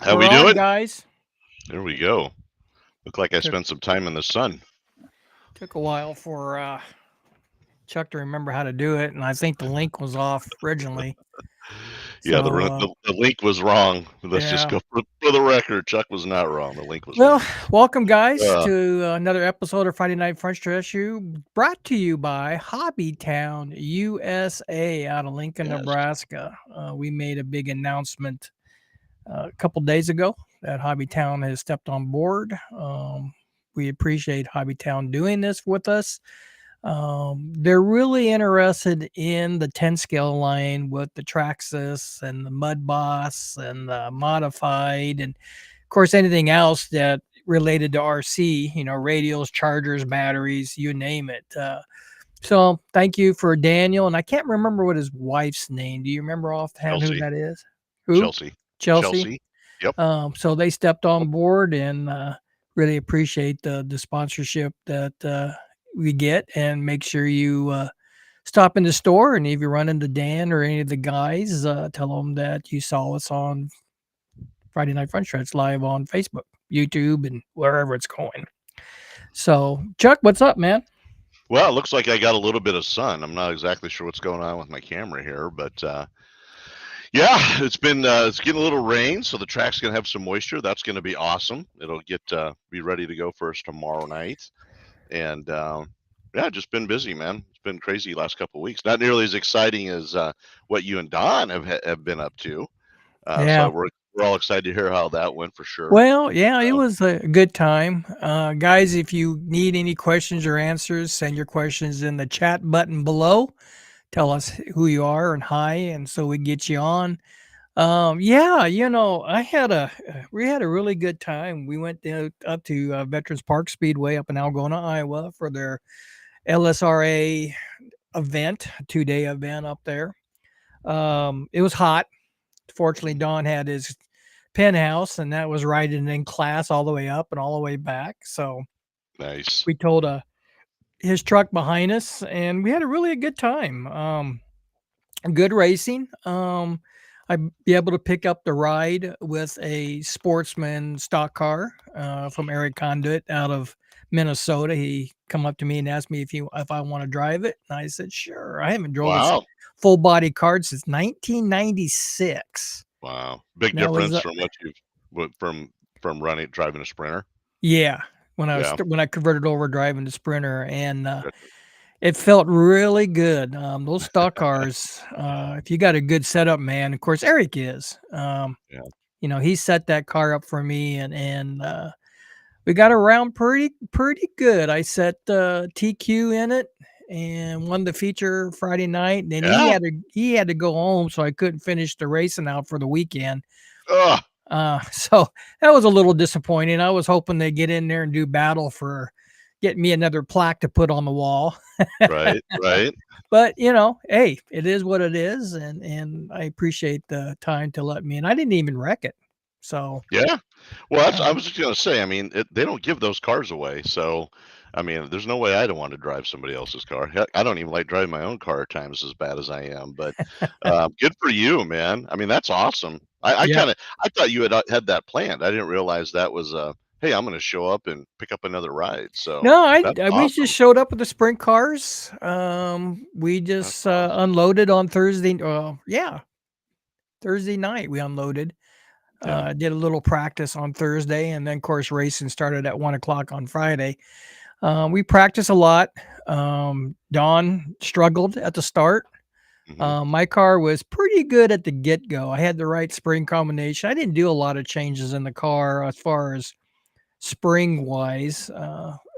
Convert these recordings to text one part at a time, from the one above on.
How we doing, guys? There we go. Look like I spent some time in the sun. Took a while for Chuck to remember how to do it, and I think the link was off originally. Yeah, the link was wrong. Let's just go for the record. Chuck was not wrong. The link was wrong. Welcome, guys, to another episode of Friday Night French Dress You, brought to you by Hobbytown, USA, out of Lincoln, Nebraska. We made a big announcement a couple days ago that Hobbytown has stepped on board. We appreciate Hobbytown doing this with us. They're really interested in the 10 scale line with the Traxxas and the Mud Boss and the modified, and of course anything else that related to RC, radials, chargers, batteries, you name it. So thank you for Daniel, and I can't remember what his wife's name. Do you remember offhand who that is? Who? Chelsea. Yep. So they stepped on board, and really appreciate the sponsorship that we get, and make sure you stop in the store, and if you run into Dan or any of the guys, tell them that you saw us on Friday Night French Dress live on Facebook, YouTube, and wherever it's going. So Chuck, what's up, man? Well, it looks like I got a little bit of sun. I'm not exactly sure what's going on with my camera here, but yeah, it's getting a little rain, so the track's gonna have some moisture. That's gonna be awesome. It'll be ready to go for us tomorrow night. And yeah, just been busy, man. It's been crazy last couple of weeks. Not nearly as exciting as what you and Don have been up to. So Yeah. we're all excited to hear how that went for sure. Well, yeah, it Uh, was a good time. Guys, if you need any questions or answers, send your questions in the chat button below. Tell us who you are and hi, and so we get you on. Yeah, we had a really good time. We went up to Veterans Park Speedway up in Algona, Iowa, for their LSRA event, 2-day event up there. It was hot. Fortunately, Don had his penthouse, and that was riding in class all the way up and all the way back. So nice. we told his truck behind us, and we had a really good time. Good racing. I'd be able to pick up the ride with a Sportsman stock car from Eric Conduit out of Minnesota. He come up to me and asked me if I want to drive it, and I said sure. I haven't drove a Wow. full body car since 1996. Wow. Big That was difference from from driving a Sprinter. yeah, Yeah. when I converted over driving the Sprinter, and Good. it felt really good. Those stock cars, if you got a good setup, man. Of course, Eric is. Yeah. He set that car up for me, and we got around pretty good. I set TQ in it and won the feature Friday night. And then Yeah. he had to go home, so I couldn't finish the racing out for the weekend. Ugh. So that was a little disappointing. I was hoping they'd get in there and do battle for getting me another plaque to put on the wall. Right. Right. But hey, it is what it is, and I appreciate the time to let me in. I didn't even wreck it, so Yeah. Well, I uh, was just gonna say. I mean, they don't give those cars away, so I mean, there's no way I don't want to drive somebody else's car. Heck, I don't even like driving my own car at times as bad as I am. But good for you, man. I mean, that's awesome. yeah. I thought you had that planned. I didn't realize that was hey, I'm gonna show up and pick up another ride. So No, that's we just awesome. showed up with the sprint cars. We That's just awesome. unloaded on Thursday. Yeah, Thursday night we unloaded. Yeah. Did a little practice on Thursday, and then of course racing started at 1 o'clock on Friday. We practiced a lot. Dawn struggled at the start. Hmm. My car was pretty good at the get go. I had the right spring combination. I didn't do a lot of changes in the car as far as spring wise.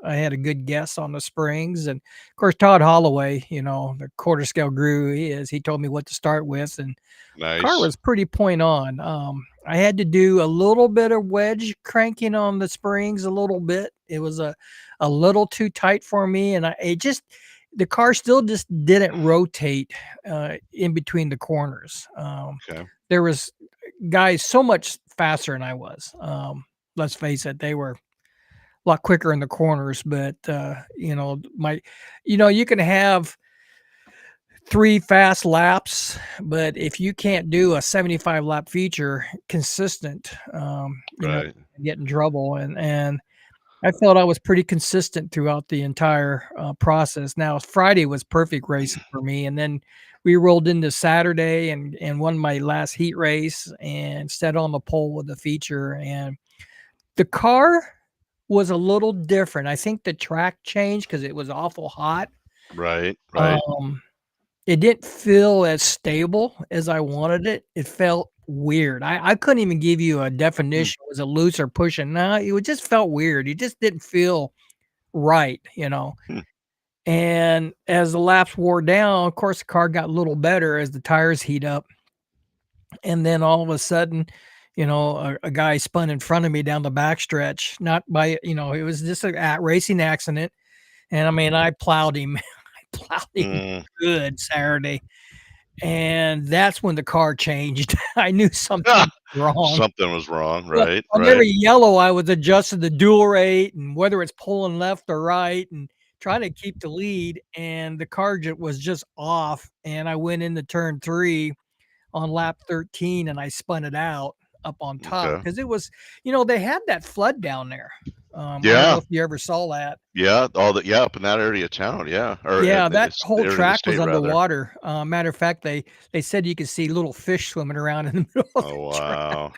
I had a good guess on the springs. And of course, Todd Holloway, the quarter scale guru he told me what to start with. And car Nice. was pretty point on. I had to do a little bit of wedge cranking on the springs, a little bit. It was a little too tight for me, and the car still just didn't rotate in between the corners. Okay. There was guys so much faster than I was. Let's face it, they were a lot quicker in the corners, but you can have 3 fast laps, but if you can't do a 75 lap feature consistent, Right. get in trouble. And I felt I was pretty consistent throughout the entire process. Now Friday was perfect racing for me, and then we rolled into Saturday and won my last heat race and set on the pole with the feature. And the car was a little different. I think the track changed because it was awful hot. Right. Right. Um, it didn't feel as stable as I wanted it. It felt weird. I couldn't even give you a Hmm. definition. Was it loose or pushing? No, it just felt weird. It just didn't feel right. Hmm. And as the laps wore down, of course, the car got a little better as the tires heat up. And then all of a sudden, a guy spun in front of me down the backstretch, not by, it was just a racing accident. And I mean, I plowed him. I plowed him Mm. good Saturday. And that's when the car changed. I knew something Ah, was wrong. something was wrong. Well, Right. on Right. every yellow, I was adjusting the dual rate and whether it's pulling left or right and trying to keep the lead, and the car was just off, and I went into turn 3 on lap 13, and I spun it out. up on top Okay. because it was, they had that flood down there. I don't know Yeah. if you ever saw that. Yeah. All the yeah up in that area of town. Yeah. Or Yeah, that it's the whole area of the track was state rather. underwater. Matter of fact, they said you could see little fish swimming around in the middle of the Oh track.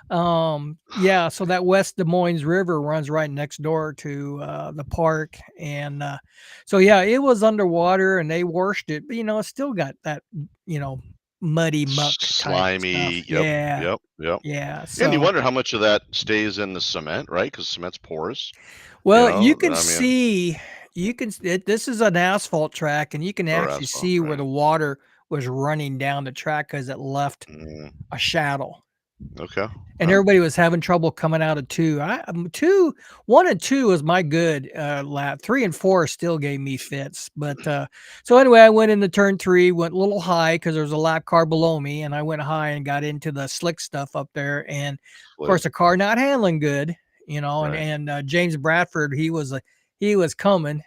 wow. Yeah, so that West Des Moines River runs right next door to the park, and so yeah, it was underwater, and they washed it, but it still got that you know muddy muck type stuff. Slimy. Yep. Yeah, Yep. Yep. yeah. And you So wonder how much of that stays in the cement, right? Because cement's porous. well, you can I mean, see this is an asphalt track, and you can or actually asphalt, see where right? the water was running down the track because it left Mm, a shadow. okay. And Huh. everybody was having trouble coming out of two. 1 and 2 was my good lap. 3 and 4 still gave me fits. But so anyway, I went into turn 3, went a little high because there was a lap car below me, and I went high and got into the slick stuff up there. And of Slick. course, the car not handling good, and Right. James Bradford, he was coming,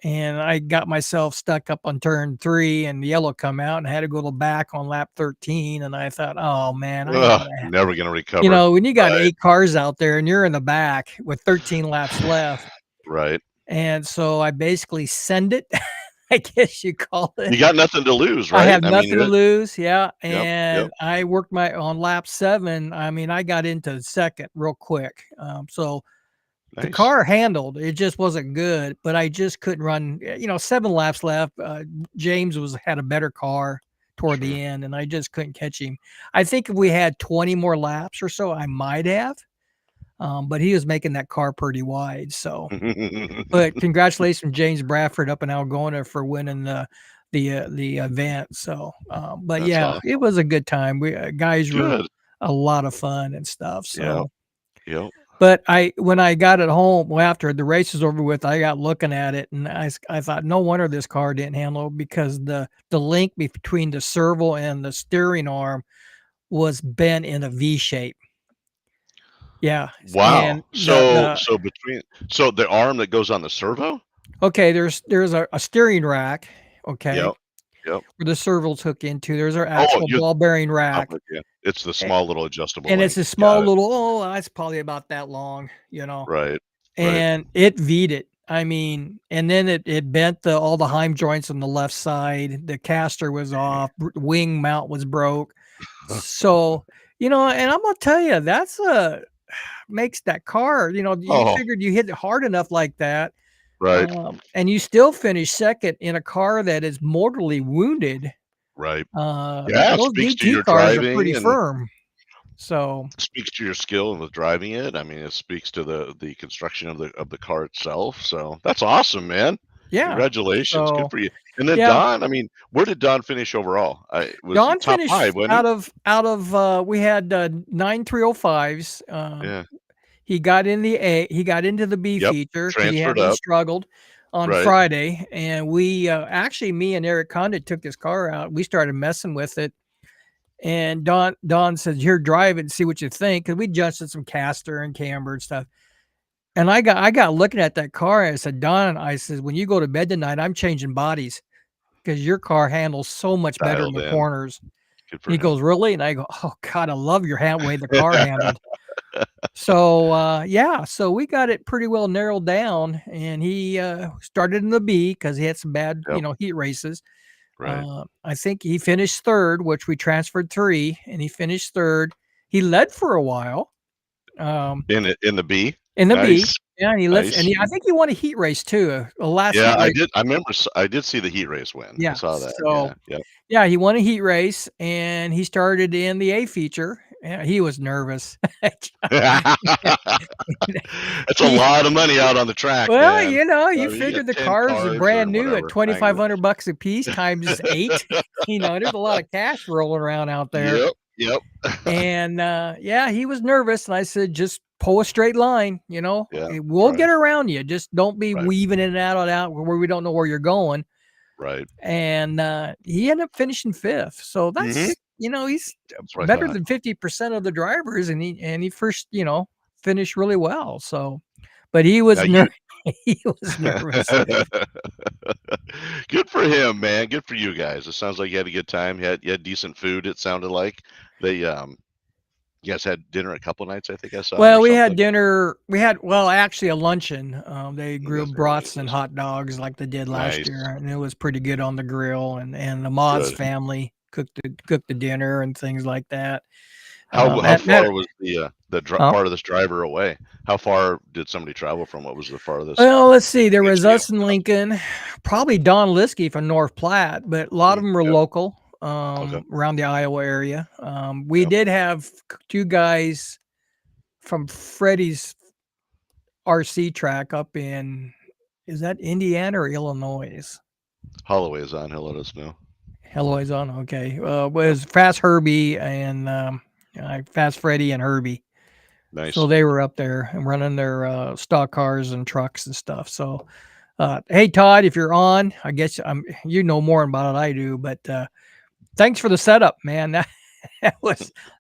and I got myself stuck up on turn 3, and the yellow come out, and I had to go to back on lap 13. And I thought, oh man, I ain't Ugh, gonna never gonna recover. when you got Right. 8 cars out there and you're in the back with 13 laps left, Right. and so I basically send it, I guess you call it. You got nothing to lose, I right? have I mean, nothing to you're lose, yeah, yep. Yep. and I worked my on lap 7, I mean, I got into 2nd real quick, so the Nice. car handled, it just wasn't good, but I just couldn't run, 7 laps left, James had a better car toward the Sure. end, and I just couldn't catch him. I think if we had 20 more laps or so, I might have. But he was making that car pretty wide. So, but congratulations, James Bradford up in Algona for winning the event. So, but That's yeah, it awesome. was a good time. We guys were Good. a lot of fun and stuff. Yep. So, Yep. but when I got it home, well, after the race was over with, I got looking at it, and I thought, no wonder this car didn't handle it, because the link between the servo and the steering arm was bent in a V shape. Yeah, and Wow. So the so the arm that goes on the servo? okay, there's a steering rack, okay, Yep. Yep. where the servos hook into. There's our Oh, actual you ball bearing I'm rack, with you. It's the a small little adjustable and it's link. a small Got it. little, it's probably about that long, Right. Right. and it V'd it. I mean, and then it bent all the Heim joints on the left side. The caster was off, wing mount was broke. So, and I'm gonna tell you, that's makes that car, you Oh, figured you hit it hard enough like that. right. And you still finish second in a car that is mortally wounded. Right. Yeah, it Those speaks to DT your cars are pretty driving and firm. So, speaks to your skill with driving it. I mean, it speaks to the construction of the car itself. So that's awesome, man. yeah. Congratulations. Good So, for you. And then yeah. Don, I mean, where did Don finish overall? I was Don top finished five, wasn't he? we had 9305s. Yeah. He got into the B Yep. feature because Transferred he up. struggled on Right. Friday. And we actually, me and Eric Condit took his car out. We started messing with it. And Don said, "Here, drive it and see what you think." Because we adjusted some caster and camber and stuff. And I got looking at that car, and I said, "Don," I said, "when you go to bed tonight, I'm changing bodies because your car handles so much better in Dialed the in. corners." Good for He him. goes, "Really?" And I go, "Oh God, I love your way the car handled." So yeah, so we got it pretty well narrowed down, and he started in the B because he had some bad, Yep. heat races. Right. I think he finished third, which we transferred 3, and he finished third. He led for a while In the B. in the B. Nice. Yeah, and he led, Nice. I think he won a heat race too. A last Yeah, heat race. I remember I did see the heat race win. I Yeah. saw that. So Yeah. Yep. yeah, he won a heat race, and he started in the A feature. Yeah, he was nervous. That's a he lot of money out on the track, Well, man. you I mean, you figure got the 10 cars are cars or brand new at whatever. Hang on. $2,500 a piece times 8. There's a lot of cash rolling around out there. Yep, yep. And yeah, he was nervous. And I said, just pull a straight line, Yeah, we'll right, get around you. Just don't be right, weaving in and out where we don't know where you're going. right. And he ended up finishing 5th. So Mhm. that's, he's That's what I better thought. than 50% of the drivers. And he first, finished really well. So, but he Now was you he was nervous. Good for him, man. Good for you guys. It sounds like you had a good time. You had decent food, it sounded like. They You guys had dinner a couple nights, I think I saw, or Well, we had something. dinner. We had, well, actually a luncheon. They You guys grilled are brats and lunches. hot dogs like they did last Nice. year, and it was pretty good on the grill. And the Moz Good. family cooked the dinner and things like that. How That far was the huh? farthest driver away? How far did somebody travel from? What was the farthest Well, let's see. There was chance to go? us in Lincoln, probably Don Liskey from North Platte, but a lot of them were Yep. local, Okay. around the Iowa area. We Yep. did have two guys from Freddie's RC track up in, is that Indiana or Illinois? Holloway is on. He'll let us know. Illinois on, okay. Yep. Was Fast Herbie and Fast Freddy and Herbie. So Nice. they were up there and running their stock cars and trucks and stuff. So, hey Todd, if you're on, I guess you know more about it I do, but thanks for the setup, man.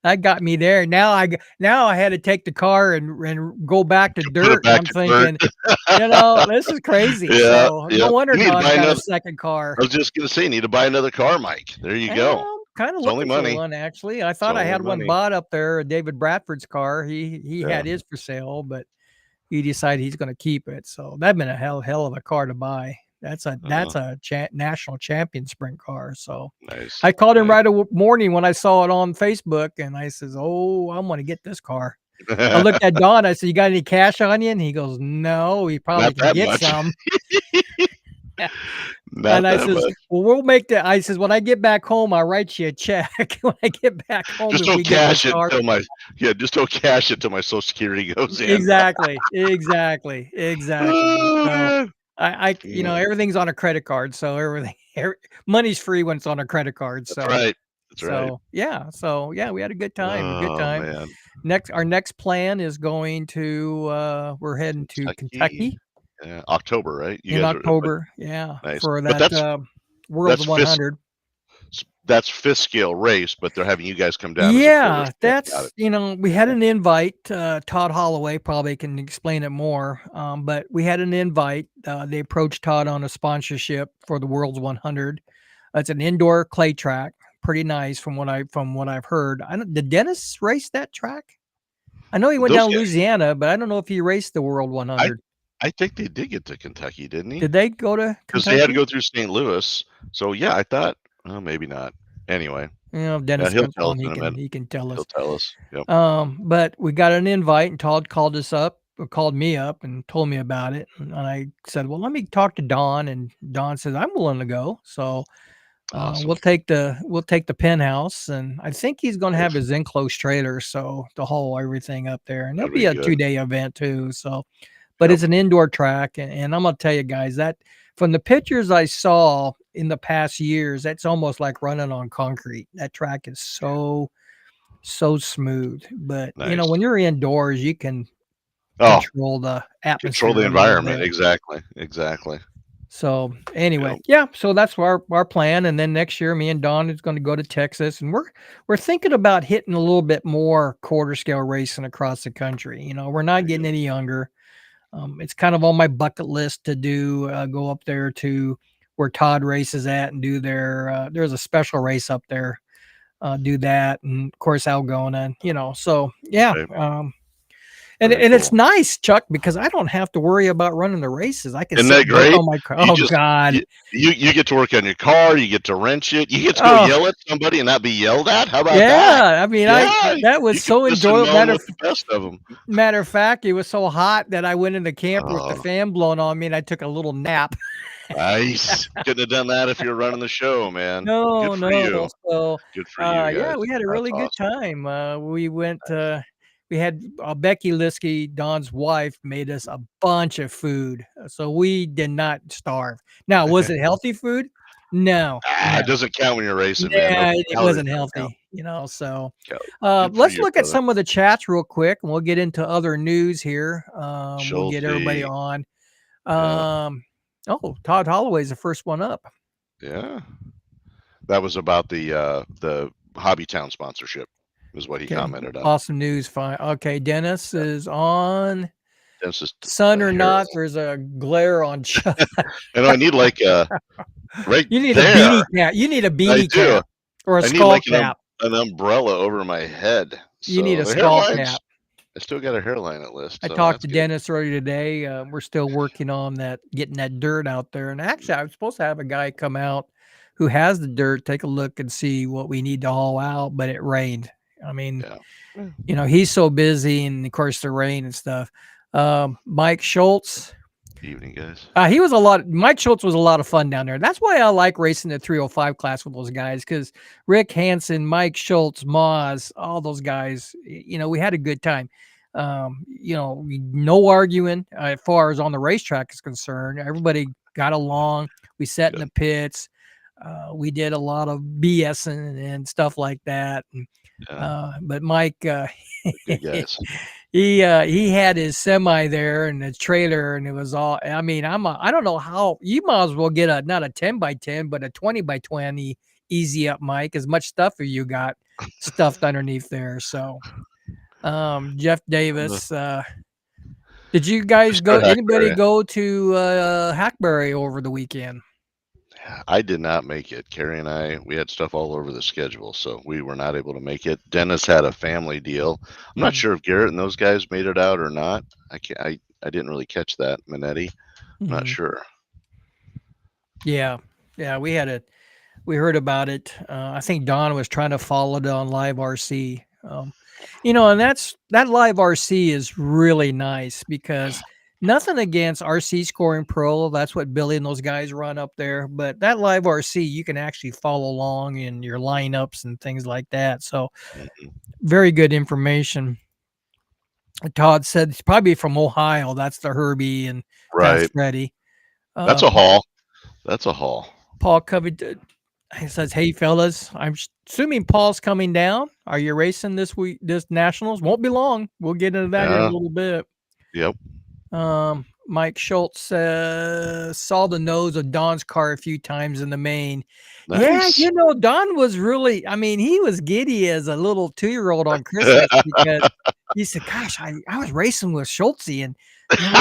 That got me there. Now I had to take the car and go back to Put it dirt, and back I'm to dirt. thinking, this is crazy. Yeah. So no Yeah. wonder You need to Don's buy got a another. second car. I was just gonna say, you need to buy another car, Mike. There you go. I'm kind of It's only looking for money. one, actually. I It's thought I only had one money. bought up there, David Bradford's car. He Yeah. had his for sale, but he decided he's going to keep it. So that'd been a hell of a car to buy. That's a national champion sprint car. So Nice. I called him Nice. right morning when I saw it on Facebook, and I says, "Oh, I'm going to get this car." I looked at Don. I said, "You got any cash on you?" And he goes, "No, he probably Not can that get much. some." Not And I that says, much. "Well, we'll make that." I says, "When I get back home, I'll write you a check." When I get back home, Just if don't we get this cash it car. until just don't cash it till my Social Security goes in. Exactly. Oh So man. Yeah, everything's on a credit card, so money's free when it's on a credit card. that's right. That's right. So yeah, we had a good time. Oh man. Our next plan is going to we're heading to Kentucky. Kentucky Yeah, October, right? You in guys are but October. Yeah, nice. for But that World's that's fifth 100. that's fifth scale race, but they're having you guys come down as a Yeah, tourist. Got that's it. we had an invite. Todd Holloway probably can explain it more. But we had an invite. They approached Todd on a sponsorship for the World's 100. It's an indoor clay track, pretty nice from what I've heard. Did Dennis race that track? I know he went Those down to guys Louisiana, but I don't know if he raced the World I 100. I think they did get to Kentucky, didn't he? Did they go to Because they had to Kentucky? go through St. Louis. So yeah, I thought, oh, maybe not. Anyway, If Dennis he'll comes tell us on, in a minute. he can tell He'll us. tell us. Yep. But we got an invite, and Todd called us up, or called me up, and told me about it. And I said, "Well, let me talk to Don." And Don says, "I'm willing to go." So Awesome. we'll take the penthouse, and I think he's going to have Nice. his enclosed trailer, so to haul everything up there, and it'll That'll be be a good. 2-day event too. So, but Yep. it's an indoor track, and I'm gonna tell you guys that from the pictures I saw in the past years, that's almost like running on concrete. That track is so smooth. But Nice. when you're indoors, you can Oh, control the control atmosphere the a little environment. bit. Exactly. Exactly. So anyway, Yep. yeah. So that's our plan. And then next year, me and Don is going to go to Texas, and we're thinking about hitting a little bit more quarter scale racing across the country. We're not There you getting go. any younger. It's kind of on my bucket list to do go up there to where Todd races at and do there's a special race up there. Do that, and of course Algona. So yeah. Right. And Very it's cool. nice, Chuck, because I don't have to worry about running the races. I can Isn't sit that and work great? on my car. You Oh just God. you get to work on your car. You get to wrench it. You get to go Oh yell at somebody and not be yelled at. How about that? yeah. I mean, Yeah. that was You can so piss and enjoyable. moan with the best of them. Matter of fact, it was so hot that I went in the camper with the Oh, fan blowing on me, and I took a little nap. nice. Couldn't have done that if you're running the show, man. No, Good for no. you. So, Good for you yeah, guys. we had a That's really good awesome. time. We went. We had Becky Liskey, Don's wife, made us a bunch of food, so we did not starve. Now, was it healthy food? No, no. It doesn't count when you're racing, man. Those Yeah, it calories wasn't don't count. healthy. So Good for let's you, look at brother. some of the chats real quick, and we'll get into other news here. We'll get everybody Schulte. on. Yeah. Todd Holloway's the first one up. Yeah. That was about the Hobbytown sponsorship, is what he Okay, commented on. awesome news. Fine. Okay, Dennis is on. That's just Sun or hair. not, there's a glare on Chuck. And I need like right You need a there. beanie cap. You need a I beanie do. cap or a I need skull like cap. an umbrella over my head You need So a the skull hairlines, cap. I still got a hairline at list, I so talked that's to good. Dennis earlier today. We're still working on that, getting that dirt out there. And actually, I was supposed to have a guy come out who has the dirt, take a look and see what we need to haul out, but it rained. I mean, Yeah. Yeah. he's so busy, and of course the rain and stuff. Mike Schultz, Evening, guys. he was a lot. Mike Schultz was a lot of fun down there. That's why I like racing the 305 class with those guys, because Rick Hansen, Mike Schultz, Moz, all those guys. We had a good time. No arguing as far as on the racetrack is concerned. Everybody got along. We sat in Good. the pits. We did a lot of BSing and stuff like that. Yeah. But Mike, Good guys. he had his semi there and the trailer, and it was all. I mean, I don't know how you might as well get not a 10x10, but a 20x20 easy up, Mike. As much stuff as you got stuffed underneath there. So, Jeff Uh, Davis, did you guys Mr. go? Anybody Hackberry. go to Hackberry over the weekend? I did not make it. Carrie and I, we had stuff all over the schedule, so we were not able to make it. Dennis had a family deal. I'm not Mm-hmm. sure if Garrett and those guys made it out or not. I can't, I didn't really catch that, Minetti. I'm not Mm-hmm. sure. Yeah, yeah, we heard about it. I think Don was trying to follow it on Live RC. And that Live RC is really nice because nothing against RC Scoring Pro. That's what Billy and those guys run up there. But that Live RC, you can actually follow along in your lineups and things like that. So Mhm. very good information. Todd said it's probably from Ohio. That's the Herbie and that's Right. Freddie. That's a haul. That's a haul. Paul Covington. He says, "Hey fellas, I'm assuming Paul's coming down. Are you racing this week? This nationals won't be long. We'll get into that here in a Yeah. little bit." Yep. Mike Schultz saw the nose of Don's car a few times in the main. Yeah, Nice. Don was really. I mean, he was giddy as a little 2-year-old on Christmas because he said, "Gosh, I was racing with Schultze, and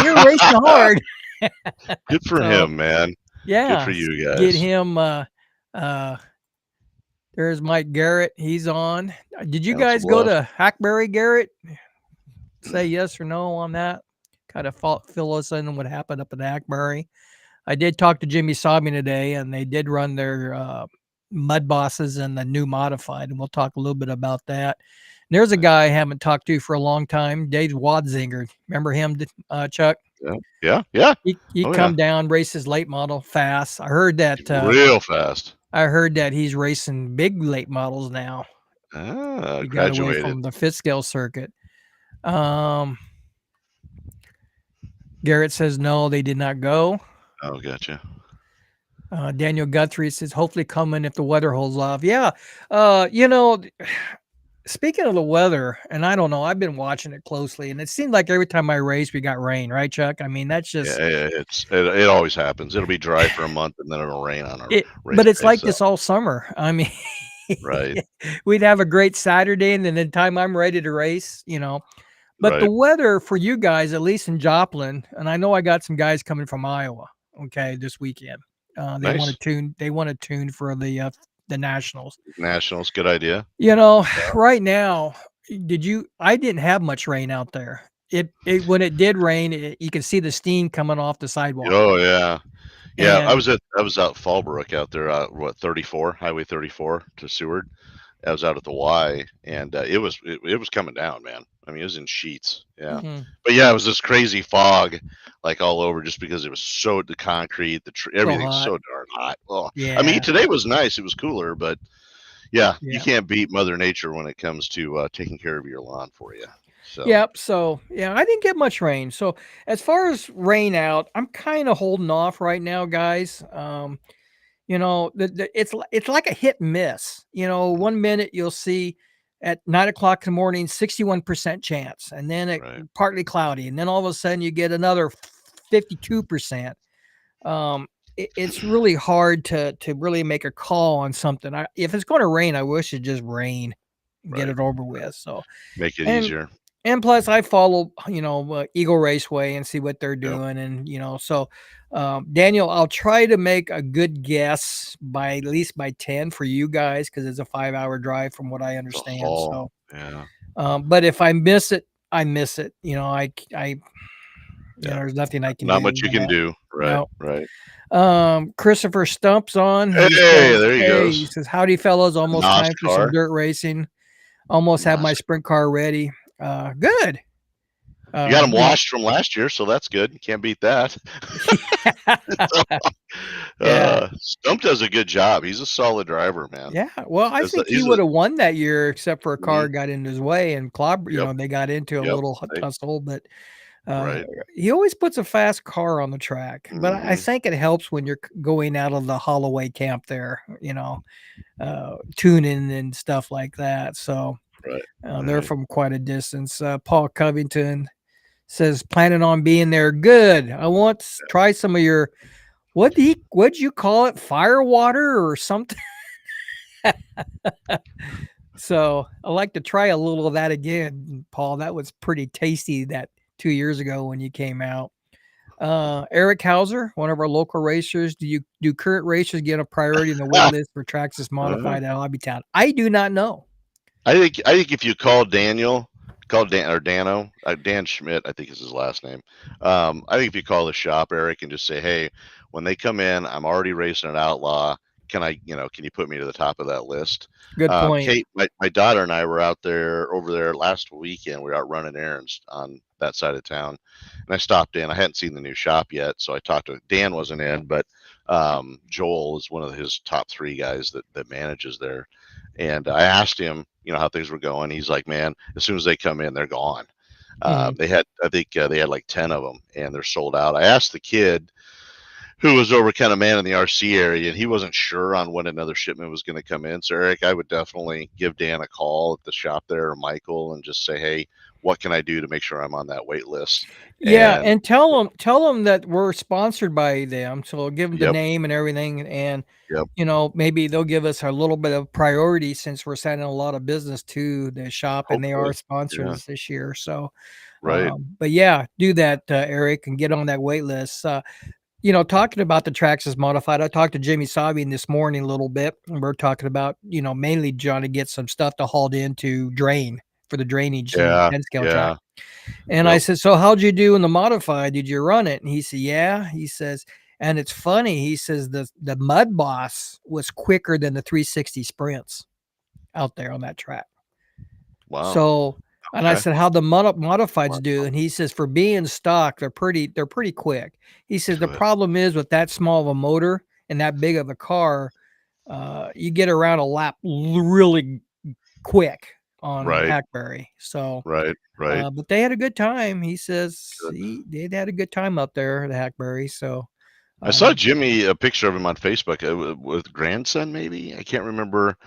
we were racing hard." Good for So him, man. Good for yeah, you get guys. him. Uh, There's Mike Garrett. He's on. Did you Council guys go Bluff. to Hackberry, Garrett? Say yes or no on that. Kind of fill us in on what happened up at Hackberry. I did talk to Jimmy Sabin today, and they did run their mud bosses and the new modified, and we'll talk a little bit about that. And there's a Nice. guy I haven't talked to for a long time, Dave Wadzinger. Remember him, Chuck? Yeah. Yeah. Yeah. He Oh yeah. come down, race his late model fast. I heard that. Real fast. I heard that he's racing big late models now. Ah, He got away graduated. from the fifth scale circuit. Garrett says no, they did not go. Oh, gotcha. Daniel Guthrie says hopefully coming if the weather holds off. Yeah, speaking of the weather, and I don't know, I've been watching it closely, and it seemed like every time I race, we got rain, right, Chuck? I mean, that's just Yeah, it always happens. It'll be dry for a month and then it'll rain on a it. race But it's day. like So this all summer. I mean, right, we'd have a great Saturday, and then the time I'm ready to race, But the right. weather for you guys, at least in Joplin, and I know I got some guys coming from Iowa. Okay, this weekend, they want to Nice. tune. They want to tune for the nationals. Nationals, good idea. Right now, I didn't have much rain out there. It when it did rain, you could see the steam coming off the sidewalk. Oh yeah. Yeah, And I was out Fallbrook out there, what 34, Highway 34 to Seward. I was out at the Y, and it was coming down, man. I mean, it was in sheets. Yeah, mhm, but yeah, it was this crazy fog, like all over, just because it was the concrete, so everything's hot. so darn hot. Oh, I mean, Yeah, today was nice. It was cooler, but yeah, you yeah. can't beat Mother Nature when it comes to taking care of your lawn for you. So Yep. So yeah, I didn't get much rain. So as far as rain out, I'm kind of holding off right now, guys. It's like a hit and miss. One minute you'll see at 9 o'clock in the morning, 61% chance, and then it right, partly cloudy, and then all of a sudden you get another 52%. It's really hard to really make a call on something. If it's going to rain, I wish it just rain and get right, it over with. So make it and easier. and plus, I follow, Eagle Raceway and see what they're Yep, doing, and so Daniel, I'll try to make a good guess by at least by 10 for you guys because it's a 5-hour drive from what I it's a understand. haul. So Yeah. But if I miss it, I miss it. Yeah. There's nothing I can Not do much you with can that. do. Right. No. Right. Christopher Stump's on. He Hey, says, there he "Hey," he goes. says, "Howdy, fellas. The Almost NOS time for some car. dirt racing. Almost have my NOS. sprint car ready. Good. You got him You know, washed from last year, so that's good. Can't beat that. yeah, Stump does a good job. He's a solid driver, man. yeah. Well, I think he would have won that year, except for a car Mhm. got in his way and Yep. they got into a Yep. little Right. tussle. But uh, Right. he always puts a fast car on the track. But I Hmm. think it helps when you're going out of the Holloway camp there. Tuning and stuff like that. So Right. they're Right. from quite a distance. Paul Covington says, planning on being there. Good. I want to try some of your, what'd you call it? Fire water or something? So I like to try a little of that again, Paul. That was pretty tasty that 2 years ago when you came out. Eric Hauser, one of our local racers. Do current racers get a priority in the wait list for tracks that's Uh-huh. modified at Hobbytown? I do not know. I think if you call Daniel, call Dan or Dano, Dan Schmidt, I think is his last name. I think if you call the shop, Eric, and just say, hey, when they come in, I'm already racing an outlaw. Can you put me to the top of that list? Good point. Kate, my daughter and I were over there last weekend. We were out running errands on that side of town, and I stopped in. I hadn't seen the new shop yet, so I talked to Dan. Wasn't in, but Joel is one of his top three guys that manages there. And I asked him, how things were going. He's like, man, as soon as they come in, they're gone. Mhm. I think they had like 10 of them and they're sold out. I asked the kid who was over kind of man in the RC area, and he wasn't sure on when another shipment was going to come in. So, Eric, I would definitely give Dan a call at the shop there or Michael and just say, hey, what can I do to make sure I'm on that wait list? Yeah, And, and tell them that we're sponsored by them. So give them the yep, name and everything, and yep, maybe they'll give us a little bit of priority since we're sending a lot of business to the shop, and they are hopefully. sponsoring Yeah, us this year. So, right. but yeah, do that, Eric, and get on that wait list. Talking about the tracks as modified, I talked to Jimmy Sabian this morning a little bit, and we're talking about mainly trying to get some stuff to haul in to drain for the drainage in the Yeah, 10 scale track. yeah, And I yep, said, "So how'd you do in the modified? Did you run it?" And he said, "Yeah." He says, and it's funny. He says the Mud Boss was quicker than the 360 sprints out there on that track. wow, So, and I okay, said, "How the wow, modifieds do?" And he says, "For being stock, they're pretty quick." He says, "The good, problem is with that small of a motor and that big of a car, you get around a lap really quick on right, Hackberry." So, right, right. but they had a good time. He says Good. they'd had a good time up there, the Hackberry. So, I saw um, Jimmy a picture of him on Facebook with grandson, maybe I can't remember,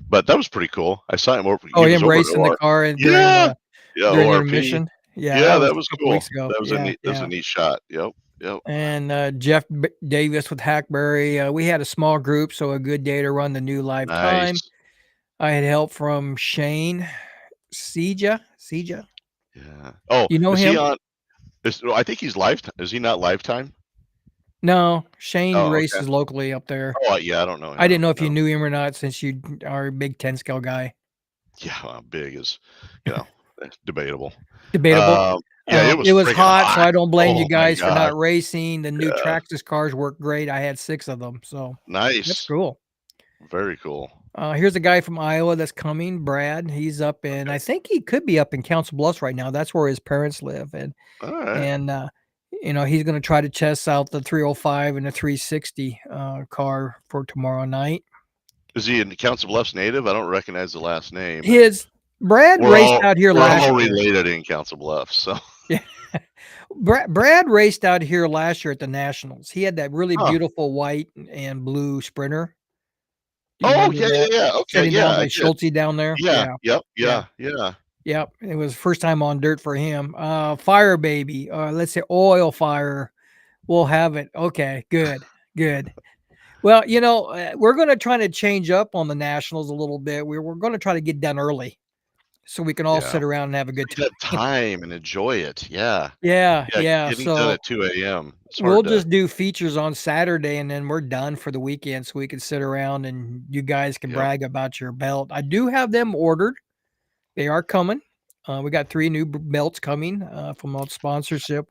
but that was pretty cool. I saw him over. oh, He was him over at racing the OR. car Yeah, yeah, during ORP. intermission. Yeah, Yeah, that was that was a couple cool. weeks ago. That was a Yeah, neat. That was a yeah. neat shot. Yep, yep. And Jeff Davis with Hackberry. We had a small group, so a good day to run the new live time. Nice. I had help from Shane Seja. Seja, Yeah. Oh, you know is he him? on? I think he's lifetime. Is he not lifetime? No, Shane Oh, okay. races locally up there. Oh, yeah. I don't know I didn't him. know if you No. knew him or not, since you are a big 10 scale guy. Yeah, well, big is, you know, debatable. Debatable. Yeah, it was It was friggin' hot, so hot. I don't blame you Oh my guys for gosh. not racing. The new Yeah. Traxxas cars work great. I had 6 of them, so that's Nice. cool. Very cool. Here's a guy from Iowa that's coming, Brad. He's up in, I think he could be up in Council Bluffs right now. That's where his parents live, and All right. and he's going to try to test out the 305 and the 360 car for tomorrow night. Is he a Council Bluffs native? I don't recognize the last name, and His Brad we're raced all out here we're last all year. related in Council Bluffs. So, Yeah. Brad raced out here last year at the Nationals. He had that really huh? beautiful white and blue Sprinter. Do you Oh, remember yeah, yeah, that? yeah. Okay, Sitting yeah, down I by did. Schulte down there? Yeah. Yeah. Yep. Yeah. Yeah. Yeah. Yep. It was first time on dirt for him. Fire Baby, let's say Oil Fire. We'll have it. Okay, good. Good. Well, we're going to try to change up on the Nationals a little bit. We're going to try to get done early so we can all Yeah. sit around and have a So good you time. got time and enjoy it. Yeah. Yeah, Yeah. yeah. Getting done So at 2 a.m. It's we'll hard to. just do features on Saturday, and then we're done for the weekend, so we can sit around and you guys can Yep. brag about your belt. I do have them ordered. They are coming. We got 3 new belts coming from our sponsorship.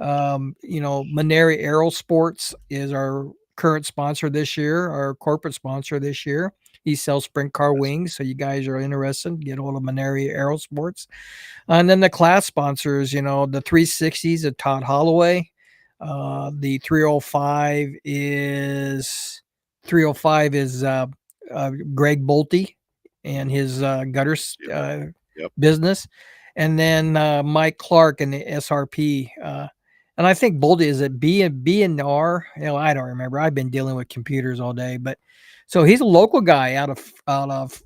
Maneri Aerosports is our current sponsor this year, our corporate sponsor this year. He sells sprint car wings, so you guys are interested, get hold of Maneri Aerosports. And then the class sponsors, the 360s of Todd Holloway. The 305 is Greg Bolte and his gutters Yep. business, and then Mike Clark and the SRP. And I think Bolte is at B&R. I don't remember. I've been dealing with computers all day, but so he's a local guy out of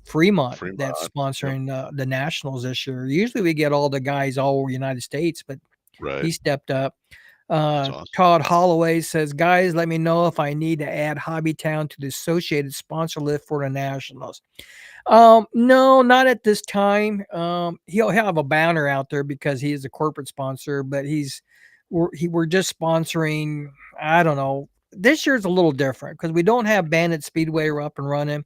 Fremont that's Yep. sponsoring the Nationals this year. Usually we get all the guys all over the United States, but Right. he stepped up. That's awesome. Todd Holloway says, guys, let me know if I need to add Hobbytown to the associated sponsor list for the Nationals. No, not at this time. He'll have a banner out there because he is a corporate sponsor, but we're just sponsoring. I don't know. This year's a little different because we don't have Bandit Speedway up and running,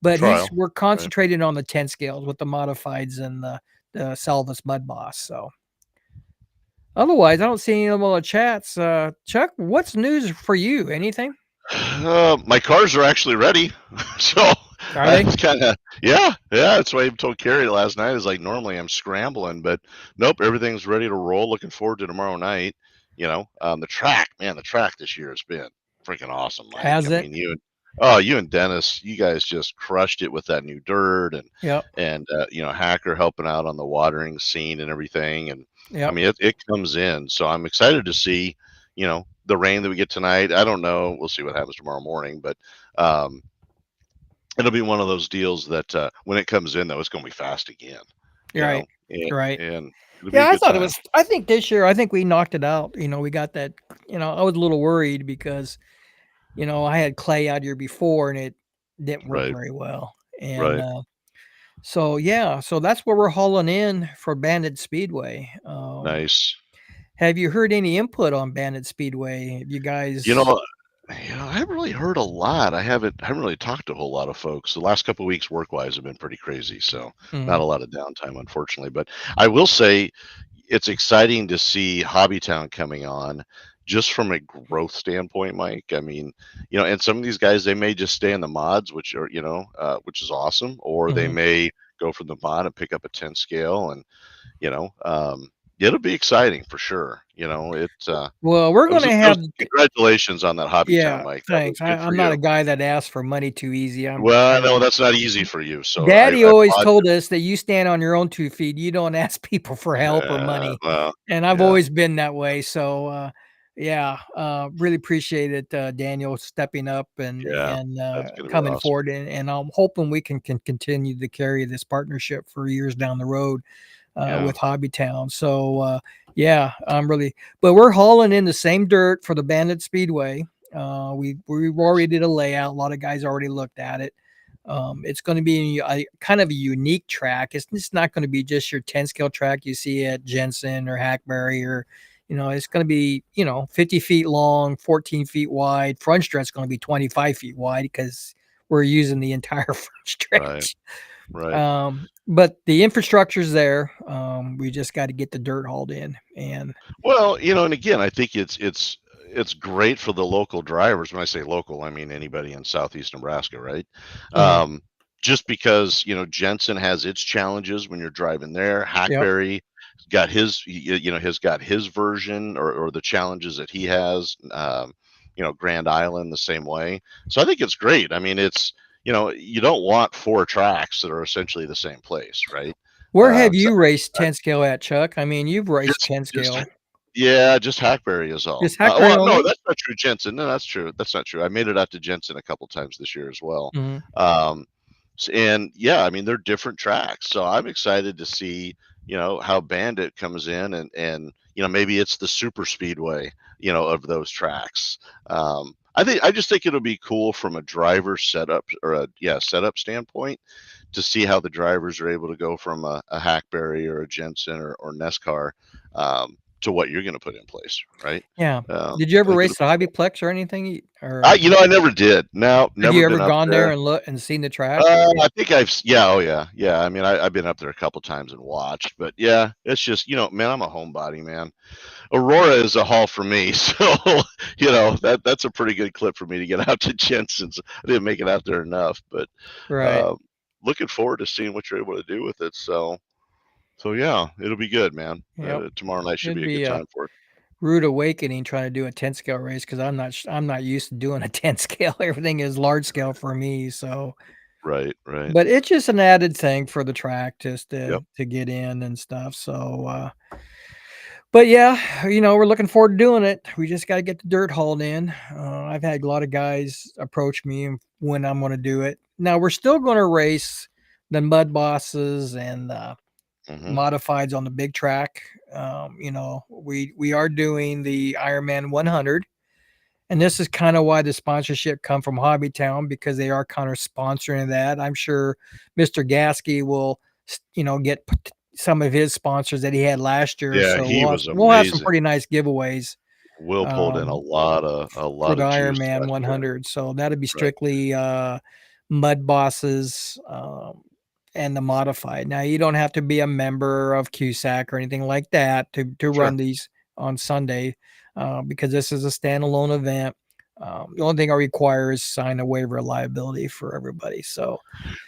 but Trial. we're Right. concentrating on the 10 scales with the modifieds and the Salvus Mud Boss. So otherwise, I don't see any more chats. Chuck, what's news for you? Anything? My cars are actually ready, so Are I they? was kind of yeah. That's why I told Carrie last night. Is like normally I'm scrambling, but nope, everything's ready to roll. Looking forward to tomorrow night. The track, man, the track this year has been freaking awesome, Mike. Has I it? mean, you and Dennis, you guys just crushed it with that new dirt Yep. and Hacker helping out on the watering scene and everything. And I Yep. mean, it comes in, so I'm excited to see, the rain that we get tonight. I don't know. We'll see what happens tomorrow morning, but um, it'll be one of those deals that when it comes in, though, it's going to be fast again. You're right. You're right. And it'll be Yeah, a I good thought it time. was. I think this year, I think we knocked it out. We got that. I was a little worried because I had clay out here before and it didn't work Right. very well. And Right. so yeah, so that's where we're hauling in for Bandit Speedway. Nice. Have you heard any input on Bandit Speedway? Have you You guys? know, I haven't really heard a lot. I haven't really talked to a whole lot of folks. The last couple of weeks work-wise have been pretty crazy, so not Mhm. a lot of downtime, unfortunately. But I will say it's exciting to see Hobbytown coming on just from a growth standpoint, Mike. I mean, and some of these guys, they may just stay in the mods, which are, which is awesome, or they Mhm. may go from the mod and pick up a 10 scale and, you know, um, it'll be exciting for sure. Well, we're It was, gonna it was have. congratulations on that Hobbytown, Yeah, Mike. That was thanks. good for I'm not a you. guy that asks for money too easy. I'm Well, kind of no, that's not easy for you. So Daddy I always applaud told us that you stand on your own 2 feet. You don't ask people for you. help or money, Well, and I've yeah, always been that way. So, yeah, really appreciate it, Daniel, stepping up and yeah, that's going to be coming awesome. forward, and I'm hoping we can continue to carry this partnership for years down the road Yeah, with Hobbytown. So, yeah, I'm really, but we're hauling in the same dirt for the Bandit Speedway. We've already did a layout. A lot of guys already looked at it. It's going to be a kind of a unique track. It's not going to be just your 10 scale track you see at Jensen or Hackberry or, it's going to be, 50 feet long, 14 feet wide. Front stretch is going to be 25 feet wide because we're using the entire front right, stretch. right. But the infrastructure's there. We just got to get the dirt hauled in. And Well, and again, I think it's great for the local drivers. When I say local, I mean anybody in southeast Nebraska, right? mhm, Um, just because Jensen has its challenges when you're driving there. yep. Hackberry has got his version or the challenges that he has. Grand Island the same way. So I think it's great. I mean, you don't want four tracks that are essentially the same place, right? Where have So you raced 10 scale at, Chuck? I mean, you've raced just 10 just scale. yeah, just Hackberry is all. Just Hackberry Well, no, only? that's not true, Jensen. No, that's true. That's not true. I made it out to Jensen a couple times this year as well. Mhm. Um, and yeah, I mean they're different tracks, so I'm excited to see how Bandit comes in and maybe it's the super speedway of those tracks. I just think it'll be cool from a driver setup or setup standpoint to see how the drivers are able to go from a Hackberry or a Jensen or NESCAR. to what you're going to put in place, right? Yeah. I Did you ever think race it'll the be cool. Hobbyplex or anything? Or I never did. No, have never you been ever up gone there there. and look and seen the track? I think yeah, oh yeah, yeah. I mean, I've been up there a couple times and watched, but yeah, it's just, man, I'm a homebody, man. Aurora is a haul for me, so that's a pretty good clip for me to get out to Jensen's. I didn't make it out there enough, but Right. uh, looking forward to seeing what you're able to do with it. So yeah, it'll be good, man. Yep. Tomorrow night should It'd be a be good a time for it. rude awakening trying to do a 10 scale race because I'm not used to doing a 10 scale. Everything is large scale for me. So, Right, right. but it's just an added thing for the track just Yep. to get in and stuff. So, but yeah, we're looking forward to doing it. We just got to get the dirt hauled in. I've had a lot of guys approach me when I'm going to do it. Now we're still going to race the mud bosses and Hmm. modifieds on the big track. We are doing the Ironman 100, and this is kind of why the sponsorship come from Hobbytown because they are kind of sponsoring that. I'm sure Mr. Gasky will, get some of his sponsors that he had last year. Yeah, So he was we'll have some amazing. pretty nice giveaways Will pulled in a um, lot of for the juice Ironman last year. 100. So that'd be Right. strictly mud bosses and the modified. Now you don't have to be a member of CUSAC or anything like that to Sure. run these on Sunday because this is a standalone event. The only thing I require is sign a waiver of liability for everybody. So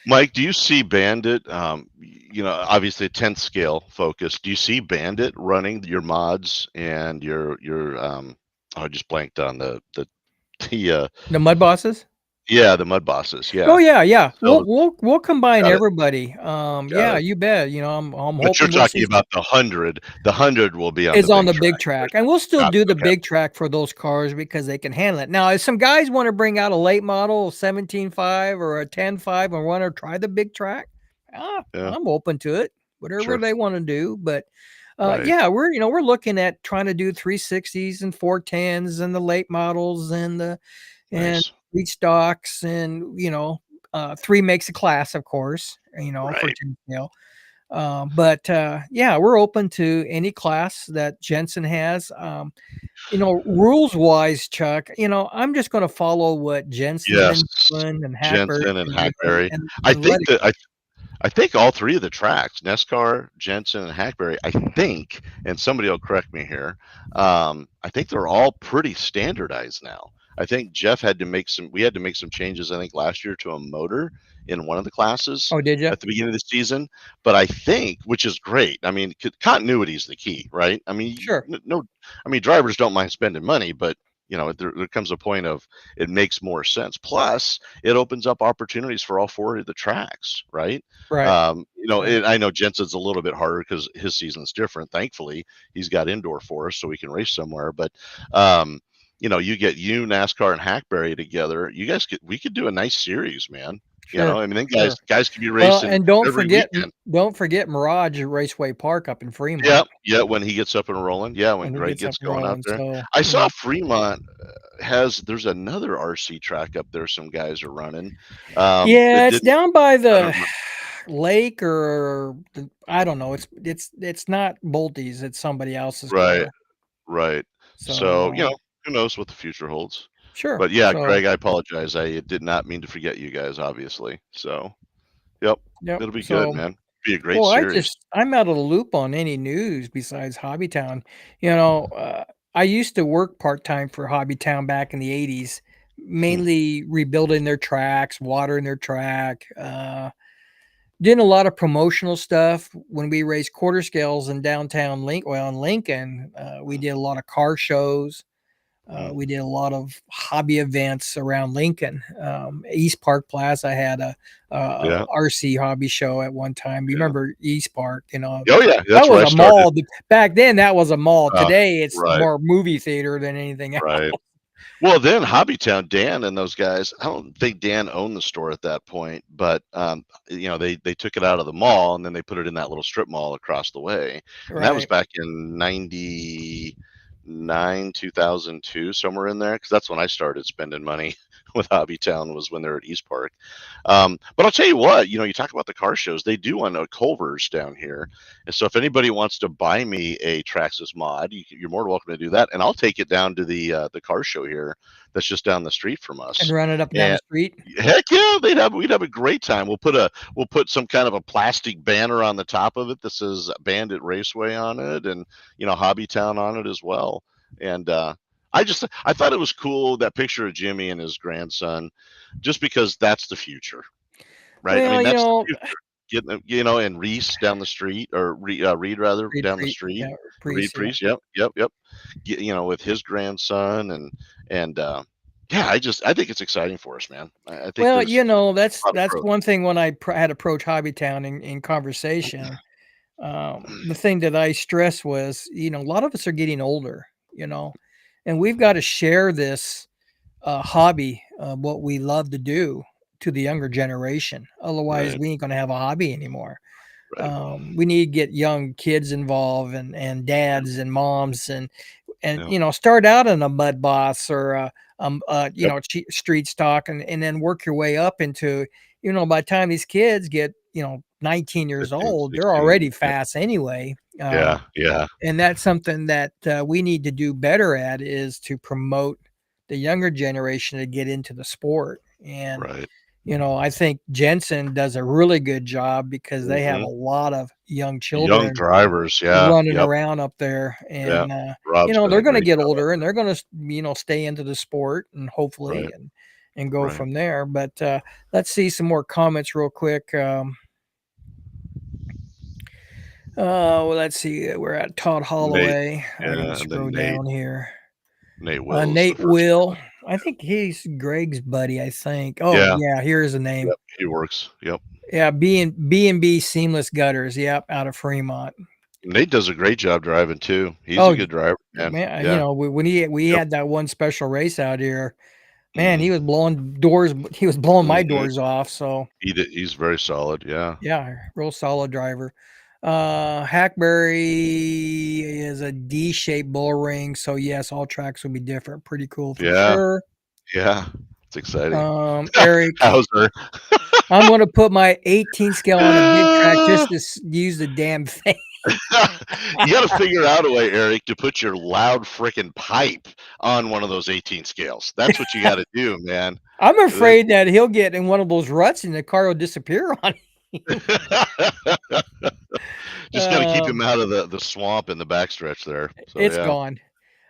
Mike, do you see Bandit? Obviously a 10th scale focus. Do you see Bandit running your mods and your I just blanked on the the mud bosses. yeah, the mud bosses. Oh Yeah. yeah, yeah. So We'll combine got it. everybody. Got Yeah, it. you bet. I'm But you're hoping we'll talking see about the 100. The 100 will be on the is on big the track. big track, and we'll still Got it. do the Okay. big track for those cars because they can handle it. Now, if some guys want to bring out a late model 17.5 or a 10.5 and want to try the big track, Yeah. I'm open to it. Whatever Sure. they want to do, but Right. yeah, we're looking at trying to do 360s and 410s and the late models and Nice. reach stocks and three makes a class, of course, for Right. 10 scale. But yeah, we're open to any class that Jensen has. Rules wise, Chuck, I'm just going to follow what Jensen's Yes. been doing and Hackberry's Jensen and been doing Hackberry. and, I and let think it. that I think all three of the tracks, NESCAR, Jensen, and Hackberry, I think, and somebody will correct me here, I think they're all pretty standardized now. I think we had to make some changes, I think, last year to a motor in one of the classes Oh, did you? at the beginning of the season. But I think, which is great, I mean, continuity is the key, right? I mean, Sure. no, I mean, drivers don't mind spending money, but there comes a point of it makes more sense. Plus, it opens up opportunities for all four of the tracks, right? Right. Right. I know Jensen's a little bit harder because his season's different. Thankfully, he's got indoor for us, so we can race somewhere. But you get NASCAR and Hackberry together. We could do a nice series, man. Sure. I mean, then Sure. guys could be Well, racing and every weekend. don't forget Mirage at Raceway Park up in Yeah, Fremont yeah. When he gets up and rolling, yeah. When when he Greg gets up gets and going out rolling. there, So, I saw Fremont there's another RC track up there. Some guys are running. yeah, It it's didn't. down by I the don't know. lake or I don't know. It's not Bolty's. It's somebody else's Right. car. Right. So, So who knows what the future holds. sure. But yeah, So Greg, I apologize. I did not mean to forget you guys, obviously. So, yep, yep. it'll be good, So man. Be a great well, series. I'm out of the loop on any news besides Hobbytown. You know, I used to work part time for Hobbytown back in the '80s, Hmm. mainly rebuilding their tracks, watering their track. Did a lot of promotional stuff when we raced quarter scales in downtown in Lincoln. We Hmm. did a lot of car shows. Hmm. We did a lot of hobby events around Lincoln. East Park Plaza had a Yeah. RC hobby show at one time. You Yeah. remember East Park? Oh, yeah. That That's where was I a started. mall. Back then, that was a mall. Uh, Today, it's right. more movie theater than anything else. Right. Well, then Hobbytown, Dan and those guys, I don't think Dan owned the store at that point, but they took it out of the mall and then they put it in that little strip mall across the way. And that was Right. back in 99, 2002, somewhere in there, because that's when I started spending money with Hobbytown was when they're at East Park. But I'll tell you what, you talk about the car shows. They do one at Culver's down here, and so if anybody wants to buy me a Traxxas mod, you're more than welcome to do that, and I'll take it down to the car show here. That's just down the street from And us. run it up and down the And street. heck yeah, we'd have a great time. We'll put some kind of a plastic banner on the top of it that says Bandit Raceway on it, and Hobbytown on it as well. And I thought it was cool, that picture of Jimmy and his grandson, just because that's the future, right? I Well, mean, that's the future. Getting them, and Reese down the street, or Reed rather, down the street. Yeah, Reed Priest, yeah. Priest, yep. With his grandson, and yeah, I think it's exciting for us, man. I think Well, there's a that's lot of growth. one thing when I had approached Hobbytown in conversation. The thing that I stressed was, a lot of us are getting older, and we've got to share this hobby, what we love to do, to the younger generation. Otherwise, Right, we ain't going to have a hobby anymore. right. We need to get young kids involved, and dads and moms, and Yep, start out in a mud boss or yep. street stock, and then work your way up into, by the time these kids get 19 years 15, old, they're 16. already fast anyway. Yeah, And that's something that we need to do better at, is to promote the younger generation to get into the sport. And right. I think Jensen does a really good job, because they have Hmm. a lot of young Young children drivers, yeah, running yep, around up there. yeah. And Rob's done they're a going to great get job up older, and there. they're going to stay into the sport, and hopefully, Right, and go right. from there. But let's see some more comments real quick. Well, let's see. We're at Todd Nate, Holloway. I got to yeah, and then scroll down here. Nate Will is the Nate first Will. one. I think he's Greg's buddy, I think. Oh, Yeah, yeah, here's the name. yep, he works. Yep. Yeah, B&B Seamless Gutters. Yep, out of Fremont. Nate does a great job driving too. He's a Oh, good driver, man. man, Yeah. when we Yep. had that one special race out here, man, Hmm. he was blowing my Hmm. doors off. So He's very solid. Yeah. yeah, real solid driver. Hackberry is a D-shaped bull ring, so yes, all tracks will be different. Pretty cool for Yeah. sure. Yeah. It's exciting. Eric, Hauser. I'm gonna put my 18 scale on a big track just to use the damn thing. You got to figure out a way, Eric, to put your loud freaking pipe on one of those 18 scales. That's what you got to do, man. I'm afraid that he'll get in one of those ruts and the car will disappear on him. Just got to keep him out of the swamp in the backstretch there. So It's yeah. gone.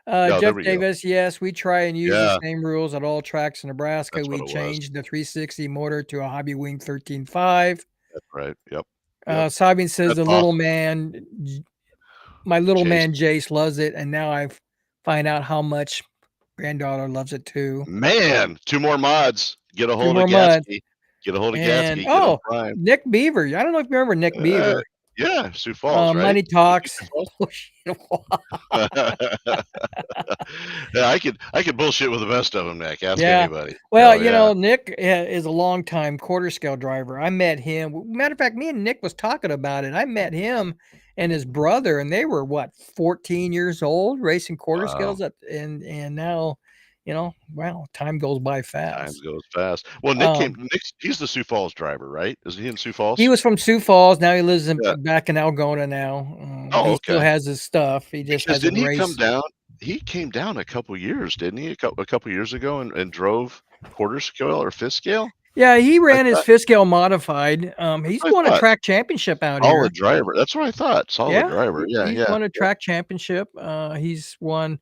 Yeah, there Jeff we go. Davis, yes, we try and use the Yeah, same rules at all tracks in Nebraska. that's what We it was. changed the 360 motor to a Hobby Wing 13.5. That's right. Yep. Yep. Sabine says That's the little awesome. man, my little Chase. man Jace loves it, and now I find out how much granddaughter loves it too. Man, 2 more mods. Get a 2 hold of more months. Gatsky. Get a hold of And Gatsky. Get him primed. Nick Beaver. I don't know if you remember Nick Uh, Beaver. yeah, Sioux Falls, right? Money Is he talks. Sioux Falls? Bullshit. Yeah, I could bullshit with the best of them, Nick. Ask Yeah. anybody. Well, Oh yeah. Nick is a longtime quarter scale driver. I met him. Matter of fact, me and Nick was talking about it. I met him and his brother, and they were 14 years old racing quarter Wow. scales and now, wow, time goes by Time fast. goes fast. Well, he's the Sioux Falls driver, right? Is he in Sioux He Falls? was from Sioux Falls. Now he lives Yeah. back in Algona now. Oh, He still okay. has his stuff. He just Because hasn't didn't he come raced. down? He came down a couple years, didn't he? A couple years ago, and drove quarter scale or fifth scale. Yeah, he I ran his thought. fifth scale modified. He's I won a thought. track championship out here. Solid driver. That's what I thought. Solid Yeah, driver. Yeah, he's yeah. won a Yep. track championship. He won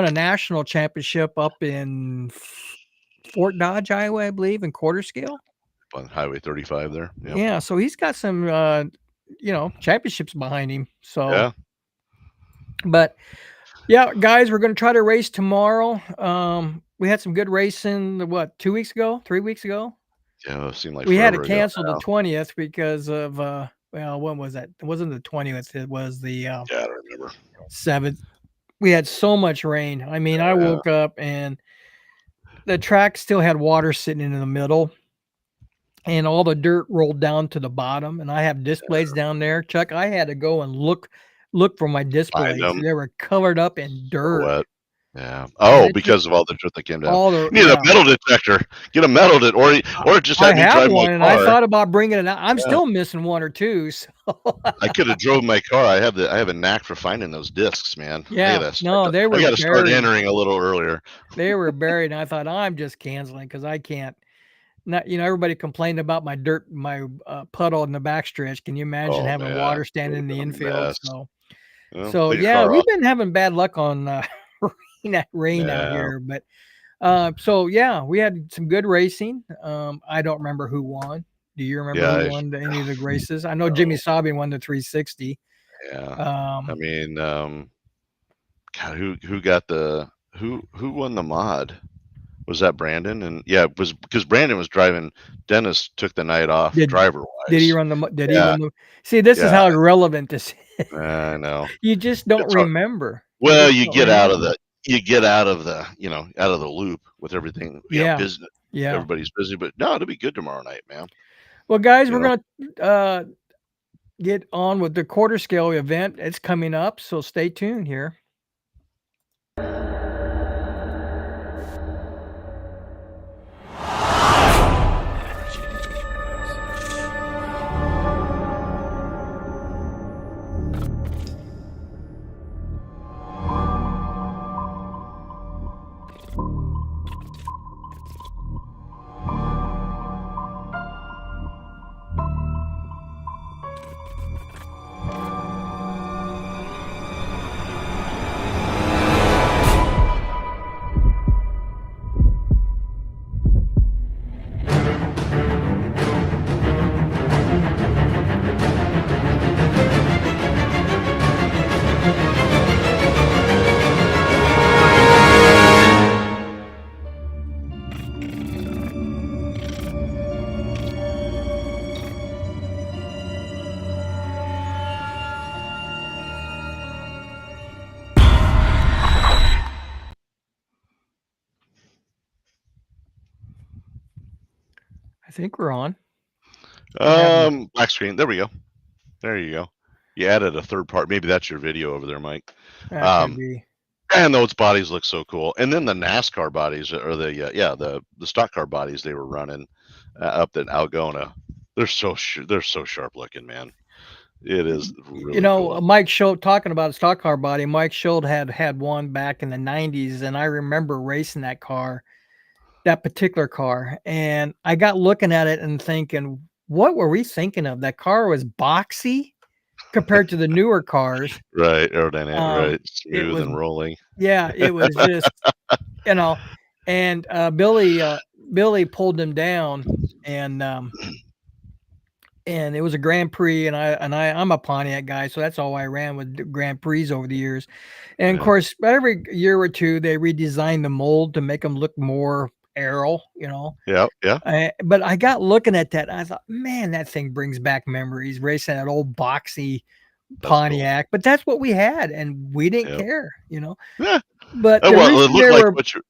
a national championship up in Fort Dodge, Iowa, I believe, in quarter scale. On Highway 35 there. Yep. Yeah, so he's got some championships behind him. So Yeah. but yeah, guys, we're gonna try to race tomorrow. We had some good racing 2 weeks ago, 3 weeks ago? Yeah, it seemed like We had to forever ago cancel the now. 20th because of when was that? It wasn't the 20th, it was the Yeah, I don't remember. 7th. We had so much rain. I mean, I Yeah. woke up and the track still had water sitting in the middle, and all the dirt rolled down to the bottom. And I have displays down there, Chuck. I had to go and look for my Find displays. them. They were covered up in So dirt. wet. Yeah. 'Cause Oh, it just because of all the shit that came down. all the You need a yeah. metal detector. Get a metal or just I have me have drive my one, and I car. thought about bringing it out. I'm Yeah. still missing 1 or 2, so I could have drove my car. I have a knack for finding those discs, man. yeah. No, they I were gotta start buried. entering a little earlier. They were buried, and I thought, "I'm just canceling because I can't." Not everybody complained about my puddle in the backstretch. Can you imagine Oh having man, water would standing in have the been a infield? mess. Well, So take your yeah, car we've off. been having bad luck on rain out Yeah. here, but so yeah, we had some good racing. I don't remember who won. Do you remember Yeah. who won any of the races? I know Jimmy No. Sabi won the 360. Yeah. I Um, mean, God, who got the who won the mod? Was that Brandon? And yeah, it was because Brandon was driving. Dennis took the night off did driver did he wise. run the? Did he Yeah. win the? See, this is Yeah. how irrelevant this is. I know. You just don't It's all, remember. You well, just don't remember. you get out of the out of the loop with everything. Yeah, Business. yeah. Everybody's busy, but no, it'll be good tomorrow night, man. Well, guys, You we're know. gonna get on with the quarter scale event. It's coming up, so stay tuned here. I think we're on. We're having Black screen. There we go. There you go. You added a third part. Maybe that's your video over there, Mike. that could Um, be. and those bodies look so cool. And then the NASCAR bodies, or the stock car bodies they were running up in Algona. They're so sharp looking, man. It is really cool. Mike Schultz talking about a stock car body. Mike Schultz had one back in the 90s, and I remember racing that particular car. And I got looking at it and thinking, what were we thinking of? That car was boxy compared to the newer cars. Right, aerodynamic, right, It smooth was, and rolling. yeah, it was just, you know, and Billy pulled them down, and it was a Grand Prix, and I'm a Pontiac guy, so that's all I ran with Grand Prix over the years. And of Yeah. course, every year or two, they redesign the mold to make them look more aerial, Yeah, yeah. But I got looking at that, and I thought, man, that thing brings back memories, racing that old boxy That's cool. Pontiac. But that's what we had, and we didn't Yep. care. Yeah. But the Well, it reason looked they like were what you're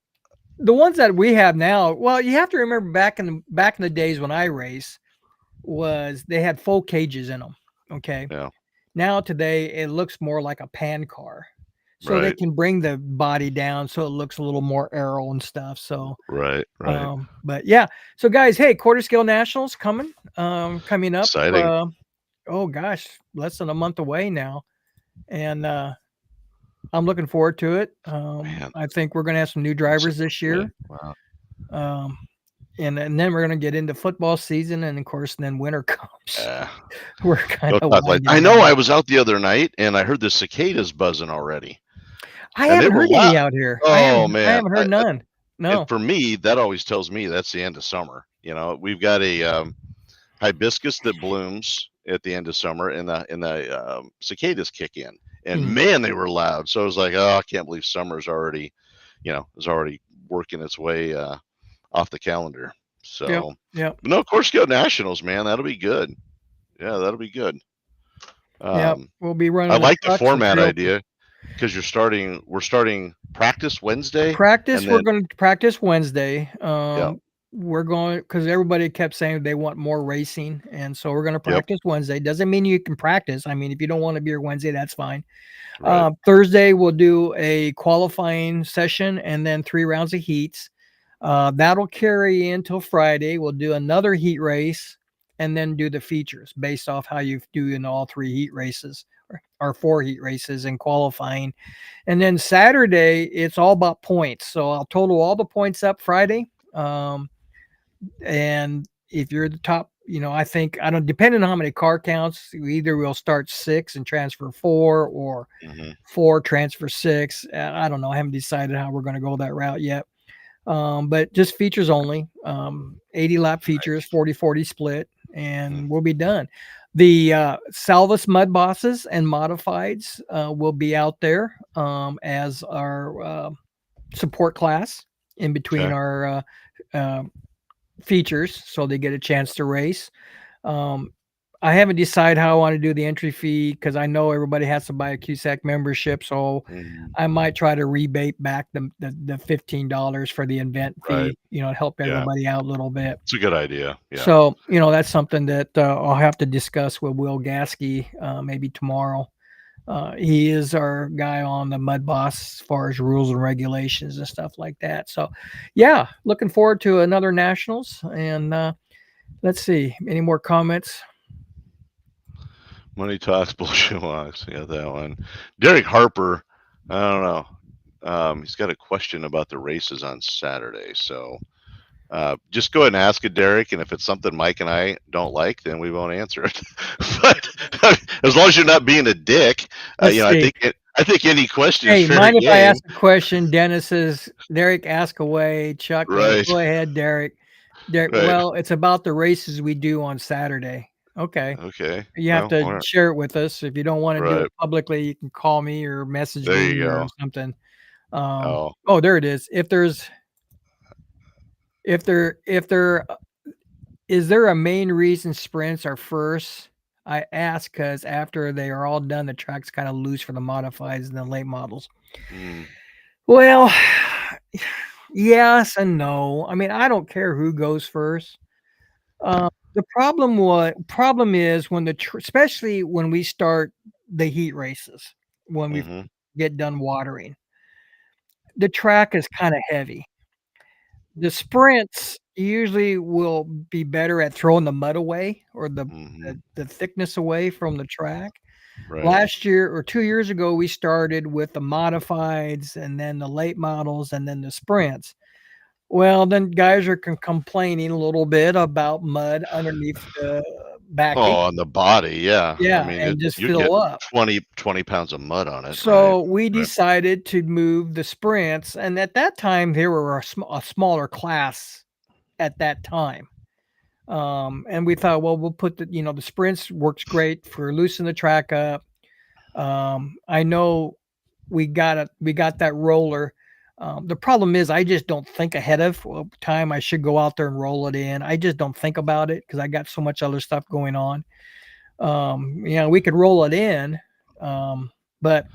the ones that we have now, well, you have to remember back in the days when I race, was they had full cages in them. Okay. Yeah. Now today it looks more like a pan car. So they Right. can bring the body down so it looks a little more aerial and stuff. So Right. but yeah. So guys, hey, quarter scale nationals coming up. Exciting. Oh gosh, less than a month away now. And I'm looking forward to it. Man, I think we're gonna have some new so drivers this good. year. Wow. And then we're gonna get into football season, and of course, then winter comes. Yeah. We're kind Go of talk like I winding know down. I was out the other night and I heard the cicadas buzzing already. I And they haven't were heard loud. any out here. Oh I man. haven't heard none. And No. for me, that always tells me that's the end of summer. We've got a hibiscus that blooms at the end of summer, and the cicadas kick in. And Mm. man, they were loud. So I was like, oh, I can't believe summer's already, is already working its way off the calendar. So, Yep. no, of course, go Nationals, man. That'll be good. Yeah, that'll be good. Yep. We'll be I running the like the trucks and format trail. idea because we're starting practice Wednesday, Practice. and We're then going to practice Wednesday. yeah, we're going because everybody kept saying they want more racing, and so we're going to Yep. practice Wednesday. Doesn't mean you can practice. I mean, if you don't want to be here Wednesday, that's fine. Right. Thursday we'll do a qualifying session and then 3 rounds of heats. That'll carry until Friday. We'll do another heat race and then do the features based off how you do in all 3 heat races or 4 heat races in qualifying. And then Saturday, it's all about points. So I'll total all the points up Friday. And if you're the top, I think, I don't, depending on how many car counts, either we'll start 6 and transfer 4 or Hmm. 4 transfer 6. I don't know. I haven't decided how we're going to go that route yet. But just features only, 80 lap features, 40-40 split, Hmm. and we'll be done. The Salvus Mud Bosses and Modifieds will be out there as our support class in between Okay. our features, so they get a chance to race. Um, I haven't decided how I want to do the entry fee because I know everybody has to buy a QSAC membership, so Hmm. I might try to rebate back the $15 for the event Right. fee, to help Yeah. everybody out a little bit. It's a good idea. Yeah. So, that's something that I'll have to discuss with Will Gasky maybe tomorrow. He is our guy on the Mud Boss as far as rules and regulations and stuff like that. So, yeah, looking forward to another nationals. And let's see, any more comments? Money talks, bullshit walks. Yeah, that one. Derek Harper. I don't know. He's got a question about the races on Saturday. So just go ahead and ask it, Derek. And if it's something Mike and I don't like, then we won't answer it. But as long as you're not being a dick, Let's I see. think any question is Hey, fair mind if I game. ask a question? Dennis says, Derek, ask away. Chuck, Right. go ahead, Derek. Derek, Right. well, it's about the races we do on Saturday. Okay. Okay. You have Well, to all right. share it with us. If you don't want to do it Right. publicly, you can call me or message There you me or go. something. Oh. Oh, there it is. If there is there a main reason sprints are first? I ask because after they are all done, the track's kind of loose for the modifieds and the late models. Mm, Well, yes and no. I mean, I don't care who goes first. The problem is when especially when we start the heat races, when we mm-hmm. get done watering, the track is kind of heavy. The sprints usually will be better at throwing the mud away or Mm-hmm. the thickness away from the track. Right. Last year or 2 years ago, we started with the modifieds and then the late models and then the sprints. Well, then guys are complaining a little bit about mud underneath the backing. Oh, on the body, yeah. I Yeah, mean, and just you get fill up. 20 pounds of mud on it, right? So we Right. decided to move the sprints, and at that time there were a smaller class at that time. And we thought, well, we'll put the sprints works great for loosening the track up. I know we got that roller. The problem is I just don't think ahead of time. I should go out there and roll it in. I just don't think about it because I got so much other stuff going on. We could roll it in, but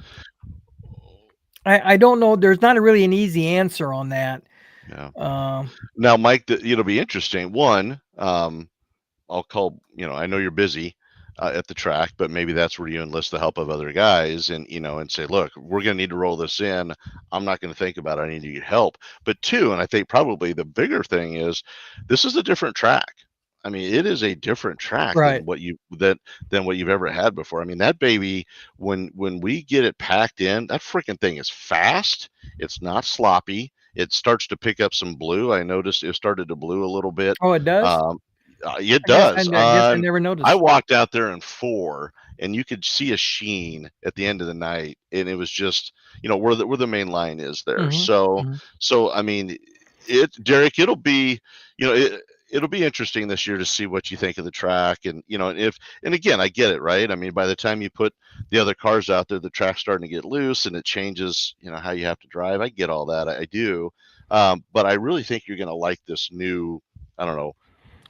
I don't know. There's not really an easy answer on that. Yeah. Um, Now, Mike, it'll be interesting. One, I'll call, I know you're busy at the track, but maybe that's where you enlist the help of other guys and, and say, look, we're going to need to roll this in. I'm not going to think about it. I need to get help. But two, and I think probably the bigger thing is this is a different track. I mean, it is a different track right. than what you've ever had before. I mean, that baby, when we get it packed in, that freaking thing is fast. It's not sloppy. It starts to pick up some blue. I noticed it started to blue a little bit. Oh, it does. Um, it I guess I, does. I guess I never I noticed. walked out there in 4, and you could see a sheen at the end of the night, and it was just, where the main line is there. Hmm. So I mean, Derek, it'll be, you know, it, it'll be interesting this year to see what you think of the track, and and again, I get it, right? I mean, by the time you put the other cars out there, the track's starting to get loose, and it changes, how you have to drive. I get all that, I do, but I really think you're going to like this new. I don't know.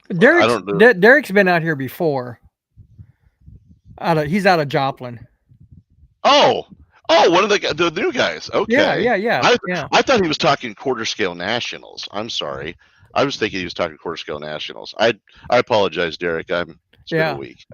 I Derek's don't know. Derek's been out here before. He's out of Joplin. Oh, one of the new guys. Yeah, Okay. yeah, yeah, I yeah. I thought he was talking quarter scale nationals. I'm sorry. I was thinking he was talking quarter scale nationals. I apologize, Derek. It's been a Yeah. week.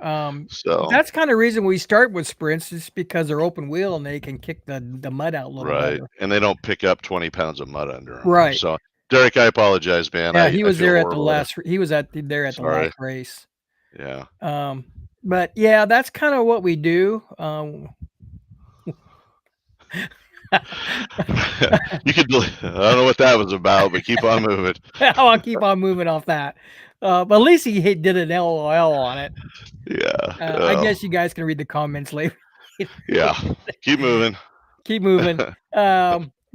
So That's kind of reason we start with sprints is because they're open wheel and they can kick the mud out a little right, better. and they don't pick up 20 pounds of mud under them. Right. So Derek, I apologize, man. Yeah, he I was feel there at the horrible. last. He was there at the Sorry. last race. Yeah. But yeah, that's kind of what we do. You could. I don't know what that was about, but keep on moving. I'll keep on moving off that. But at least he did an LOL on it. Yeah. I guess you guys can read the comments later. Yeah. Keep moving. Keep moving.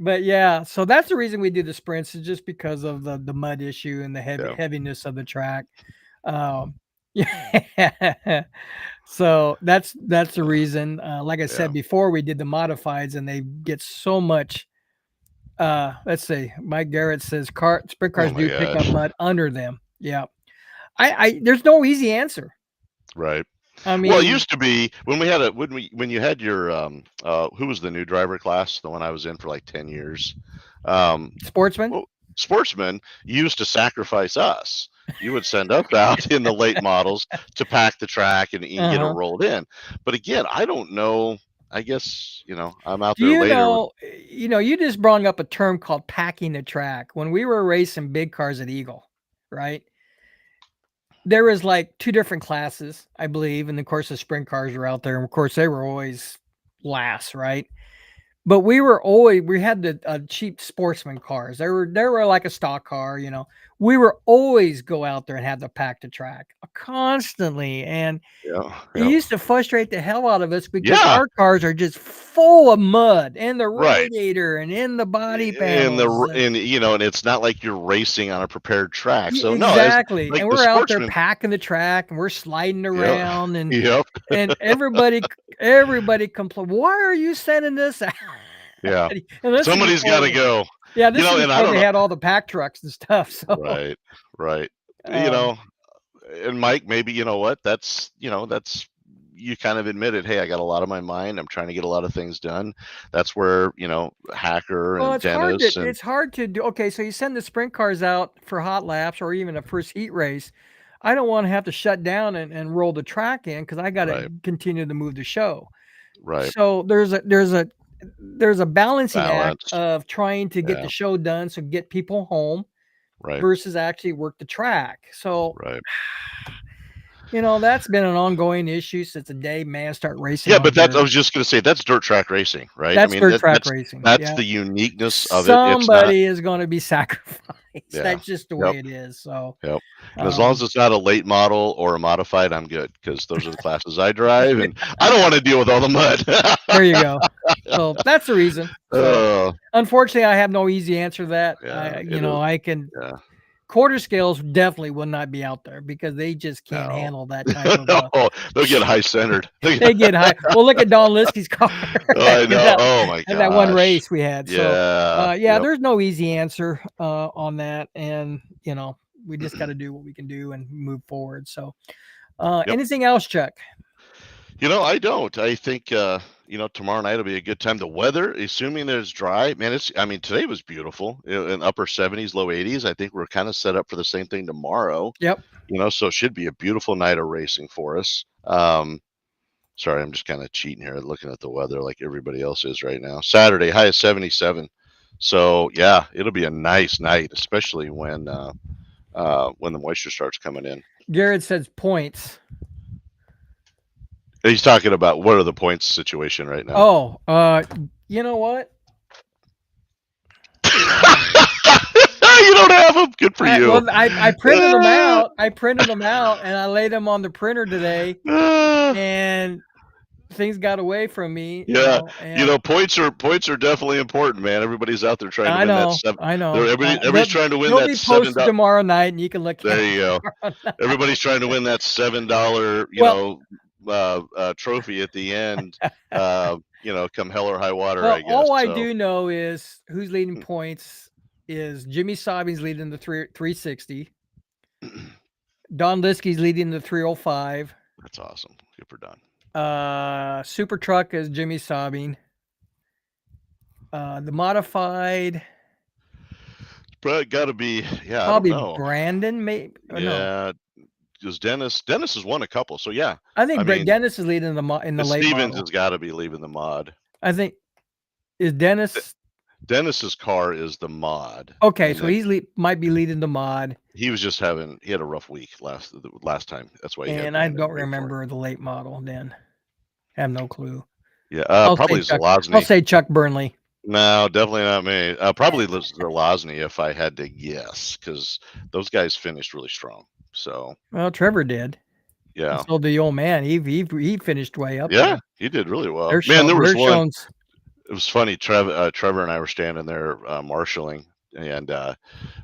But yeah, so that's the reason we do the sprints is just because of the mud issue and the heaviness of the track. Yeah. So that's the reason. Like I said before, we did the modifieds and they get so much. Let's see. Mike Garrett says sprint cars do pick up mud under them. Yeah. I there's no easy answer. Right. I mean, well, it used to be when you had your who was the new driver class, the one I was in for like 10 years. Sportsman. Well, Sportsman used to sacrifice us. You would send us out in the late models to pack the track and get it rolled in. But again, I don't know. I guess, I'm out there later. You just brought up a term called packing the track. When we were racing big cars at Eagle, right? There was like two different classes, I believe. And of course, the sprint cars were out there. And of course, they were always last, right? But we had the cheap sportsman cars. They were like a stock car, We were always go out there and have to pack the track constantly. And it used to frustrate the hell out of us because our cars are just full of mud in the radiator and in the body panels. And it's not like you're racing on a prepared track. So exactly. Like and we're out there packing the track and we're sliding around and and everybody complained, why are you sending this out? Yeah. Somebody's got to go. Yeah, this is before they had all the pack trucks and stuff. So. Right. And Mike, maybe you know what? That's you kind of admitted, hey, I got a lot on my mind. I'm trying to get a lot of things done. That's where Hacker and Dennis. It's hard to do. Okay, so you send the sprint cars out for hot laps or even a first heat race. I don't want to have to shut down and roll the track in because I got to continue to move the show. Right. So there's a balancing act of trying to get the show done, so get people home, versus actually work the track. So, that's been an ongoing issue since the day man started racing. Yeah, but I was just going to say that's dirt track racing, right? That's dirt track racing. That's the uniqueness of it. Somebody is going to be sacrificed. That's just the way it is. So, and as long as it's not a late model or a modified, I'm good because those are the classes I drive, and I don't want to deal with all the mud. There you go. So that's the reason. So, unfortunately, I have no easy answer to that. I can. Quarter scales definitely will not be out there because they just can't handle that type of. They'll get high centered. They get high. Well, look at Don Liskey's car. I know. Oh my god. That one race we had. Yeah. So, there's no easy answer on that, and we just got to do what we can do and move forward. So, anything else, Chuck? I don't. I think tomorrow night will be a good time. The weather, assuming there's dry, man. Today was beautiful in upper 70s, low 80s. I think we're kind of set up for the same thing tomorrow. Yep. So it should be a beautiful night of racing for us. Sorry, I'm just kind of cheating here, looking at the weather like everybody else is right now. Saturday, high of 77. So yeah, it'll be a nice night, especially when the moisture starts coming in. Garrett says points. He's talking about what are the points situation right now. Oh, you know what? You don't have them. Good for you. Well, I printed them out. And I laid them on the printer today, and things got away from me. Yeah, points are definitely important, man. Everybody's out there trying to win that seven. I know. Everybody's trying to win that $7 tomorrow night, and you can look. There you go. Everybody's trying to win that $7, trophy at the end. Come hell or high water. I guess. All I do know is who's leading points is Jimmy Sobby's leading the 360. Don Liskey's leading the 305. That's awesome. Good for Don. Super Truck is Jimmy Sobbing. The modified got to be. Yeah, I don't Probably know. Brandon, maybe, or no? Yeah, because Dennis has won a couple. So yeah, I I think Brett mean, Dennis is leading in the late Stevens model. has got to be leaving the mod. I think is Dennis Dennis's car is the mod, okay? and So then he's might be leading the mod, he was just he had a rough week last time. That's why he had and I Brandon don't wait for him. remember the late model. Then have no clue. Yeah, I'll say probably Chuck. I'll Zelazny. say Chuck Burnley. No, definitely not me. Probably Zelazny if I had to guess, because those guys finished really strong. So Well, Trevor did, and yeah, so the old man. He finished way up yeah, there. he did really well. They're Man, shown. there was They're one. shown. It was funny. Trevor and I were standing there marshaling, and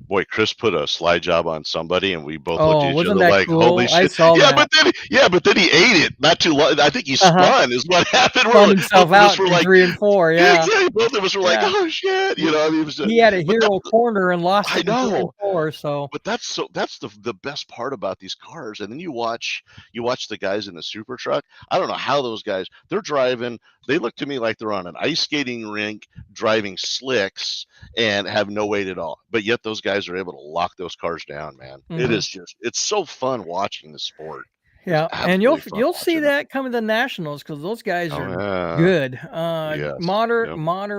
boy, Chris put a slide job on somebody, and we both looked Oh, at each wasn't other that like, "Holy cool? I shit!" saw that. But then he ate it. Not too long. I think he Uh-huh. spun. Is what happened. Spun Both himself of us out were in like, 3 and 4. yeah, Yeah, exactly. Both of us were like, yeah. "Oh shit!" You know, I mean, it was. He had a But that, hero corner and lost I it in 3 and know. 4. So But that's the best part about these cars. And then you watch the guys in the super truck. I don't know how those guys they're driving. They look to me like they're on an ice skating rink driving slicks and have no weight at all. But yet those guys are able to lock those cars down, man. It mhm. is just it's so fun watching the sport. It's Yeah, and absolutely fun you'll see watching it. that coming to nationals because those guys Oh are yeah. good. Yes. Yep.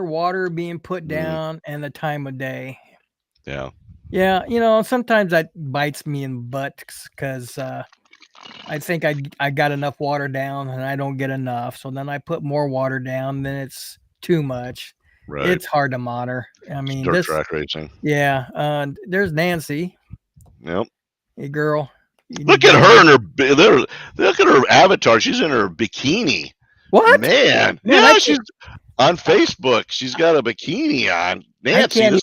Water being put Mm, down, and the time of day. yeah. Yeah, sometimes that bites me in butt because I think I got enough water down and I don't get enough. So then I put more water down, then it's too much. Right. It's hard to monitor. I It's mean, dirt track racing. yeah. There's Nancy, Yep. hey girl, you need Look to at get her in. in look at her avatar. She's in her bikini. What? Man, Man, I yeah, can't. she's on Facebook. She's got a bikini on. I Nancy, can't. this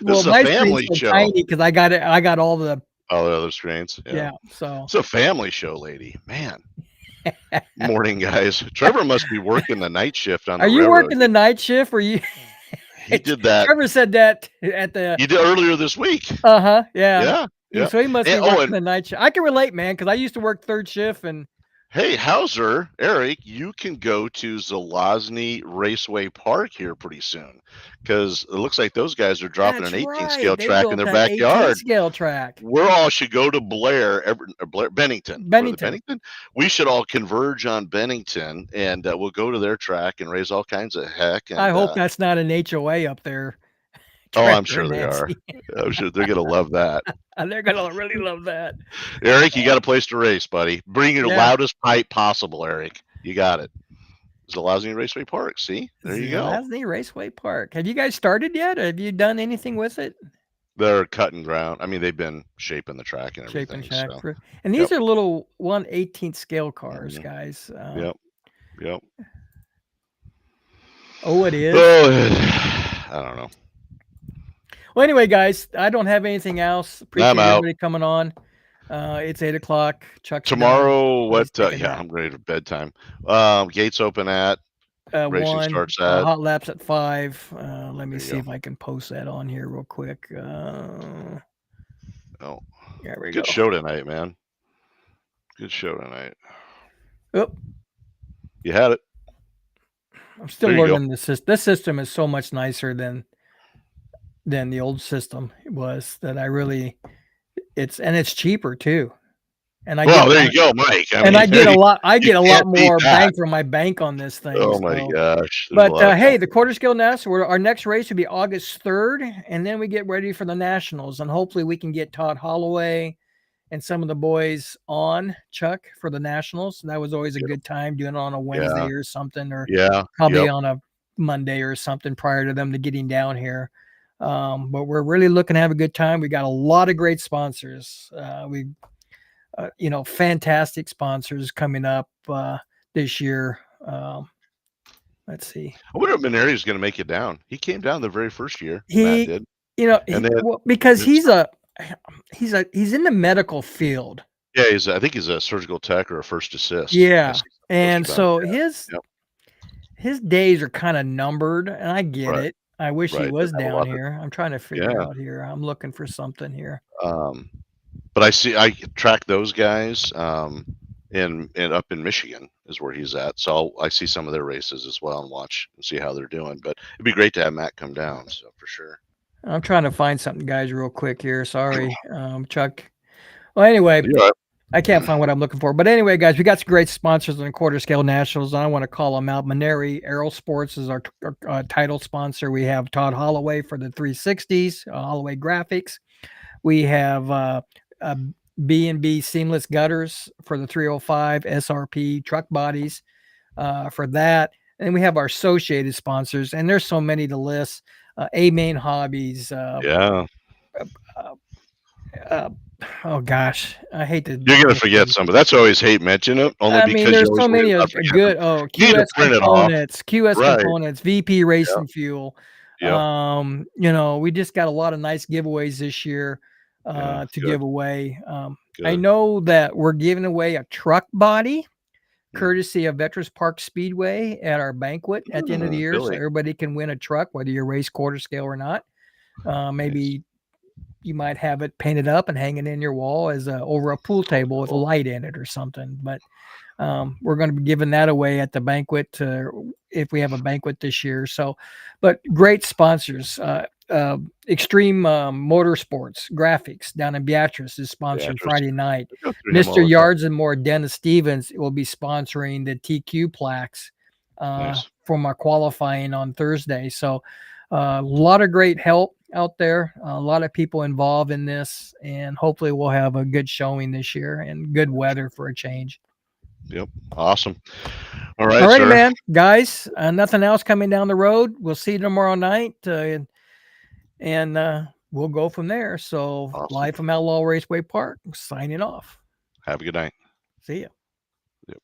Well, is a my screen's family so show. tiny because I got it. I got all the All the other screens, yeah. yeah. So It's a family show, lady. Man, morning guys. Trevor must be working the night shift on are the you railroad. working the night shift? Or you? He did that. Trevor said that at the. He did earlier this week. Yeah. Yeah, yeah. So he must be And, working the night shift. I can relate, man, because I used to work third shift and hey, Hauser, Eric, you can go to Zelazny Raceway Park here pretty soon because it looks like those guys are dropping that's an 18 right. scale They track in built their that 18 backyard. scale track. We all should go to Bennington. Or the Bennington. Bennington? We should all converge on Bennington and we'll go to their track and raise all kinds of heck. I And hope that's not an HOA up there, oh, I'm Trevor sure and they are. Nancy. I'm sure they're going to love that. They're gonna really love that. Eric, you got a place to race, buddy. Bring your Yeah. loudest pipe possible, Eric. You got it. Zelazny Raceway Park. See, there you go. Zelazny Raceway Park. Have you guys started yet? Have you done anything with it? They're cutting ground. I mean, they've been shaping the track and Shaping everything. track. So, And these yep, are little 1/18 scale cars, mhm, guys. yep, yep. Oh, it is. Oh, I don't know. Well, anyway, guys, I don't have anything else. Appreciate I'm out. everybody coming on. It's 8:00. Chuck's done. Tomorrow, what? He's taking Yeah, that. I'm ready for bedtime. Gates open at racing 1. starts at. Hot laps at 5. Let me There you see go. if I can post that on here real quick. Oh, There we good go. show tonight, man. Good show tonight. Oh, You had it. I'm still There you go. learning this system. This system is so much nicer than the old system was. That I really, it's cheaper too. And I Well, get there you go, Mike. I and mean, I get a lot. I you get a lot can't beat more that. bang for my bank on this thing. Oh my So. gosh. There's a But lot of hey, the quarter scale national. Our next race will be August 3rd, and then we get ready for the nationals, and hopefully we can get Todd Holloway and some of the boys on Chuck for the nationals. That was always a good time doing it on a Wednesday or something, or Yeah. probably Yep. on a Monday or something prior to them to getting down here. But we're really looking to have a good time. We got a lot of great sponsors. Fantastic sponsors coming up this year. Let's see. I wonder if Maneri's going to make it down. He came down the very first year. Matt He, did. and then because it's- he's in the medical field. Yeah, I think he's a surgical tech or a first assist. Yeah, I and see so Yep. his days are kind of numbered, and I get Right. it. I wish he Right. was Doesn't have a down lot of- here. I'm trying to figure Yeah. out here. I'm looking for something here. But I track those guys in up in Michigan is where he's at. So I see some of their races as well and watch and see how they're doing. But it'd be great to have Matt come down. So for sure. I'm trying to find something, guys, real quick here. Sorry, Chuck. Well, anyway, You're I can't find what I'm looking for. But anyway, guys, we got some great sponsors on the Quarter Scale Nationals. I want to call them out. Maneri Aero Sports is our title sponsor. We have Todd Holloway for the 360s, Holloway Graphics. We have B&B Seamless Gutters for the 305, SRP Truck Bodies for that. And we have our associated sponsors, and there's so many to list. A Main Hobbies. yeah. Oh gosh, I hate to. You're gonna forget some, but that's always hate mentioning it, only I mean, because you there's always so worry many about forgetting them. good. You need to QS print it off. Components, QS Right. Components, VP Yep. Racing Fuel. Yep. We just got a lot of nice giveaways this year Yeah. to Good. give away. I Good. know that we're giving away a truck body Hmm. courtesy of Veterans Park Speedway at our banquet at the end of the year, so Billy. everybody can win a truck, whether you race quarter scale or not. Nice. Maybe you might have it painted up and hanging in your wall as over a pool table with a Cool. light in it or something. But we're going to be giving that away at the banquet if we have a banquet this year. So, but great sponsors. Extreme Motorsports Graphics down in Beatrice is sponsoring Beatrice. Friday night. I go through him all Mr. the time. Yards and More, Dennis Stevens, will be sponsoring the TQ plaques Nice. from our qualifying on Thursday. So a lot of great help out there, a lot of people involved in this, and hopefully we'll have a good showing this year and good weather for a change. Yep. Awesome. All right, All righty, sir. man. Guys, nothing else coming down the road. We'll see you tomorrow night, and we'll go from there. So, Awesome. live from Outlaw Raceway Park, signing off. Have a good night. See ya. Yep.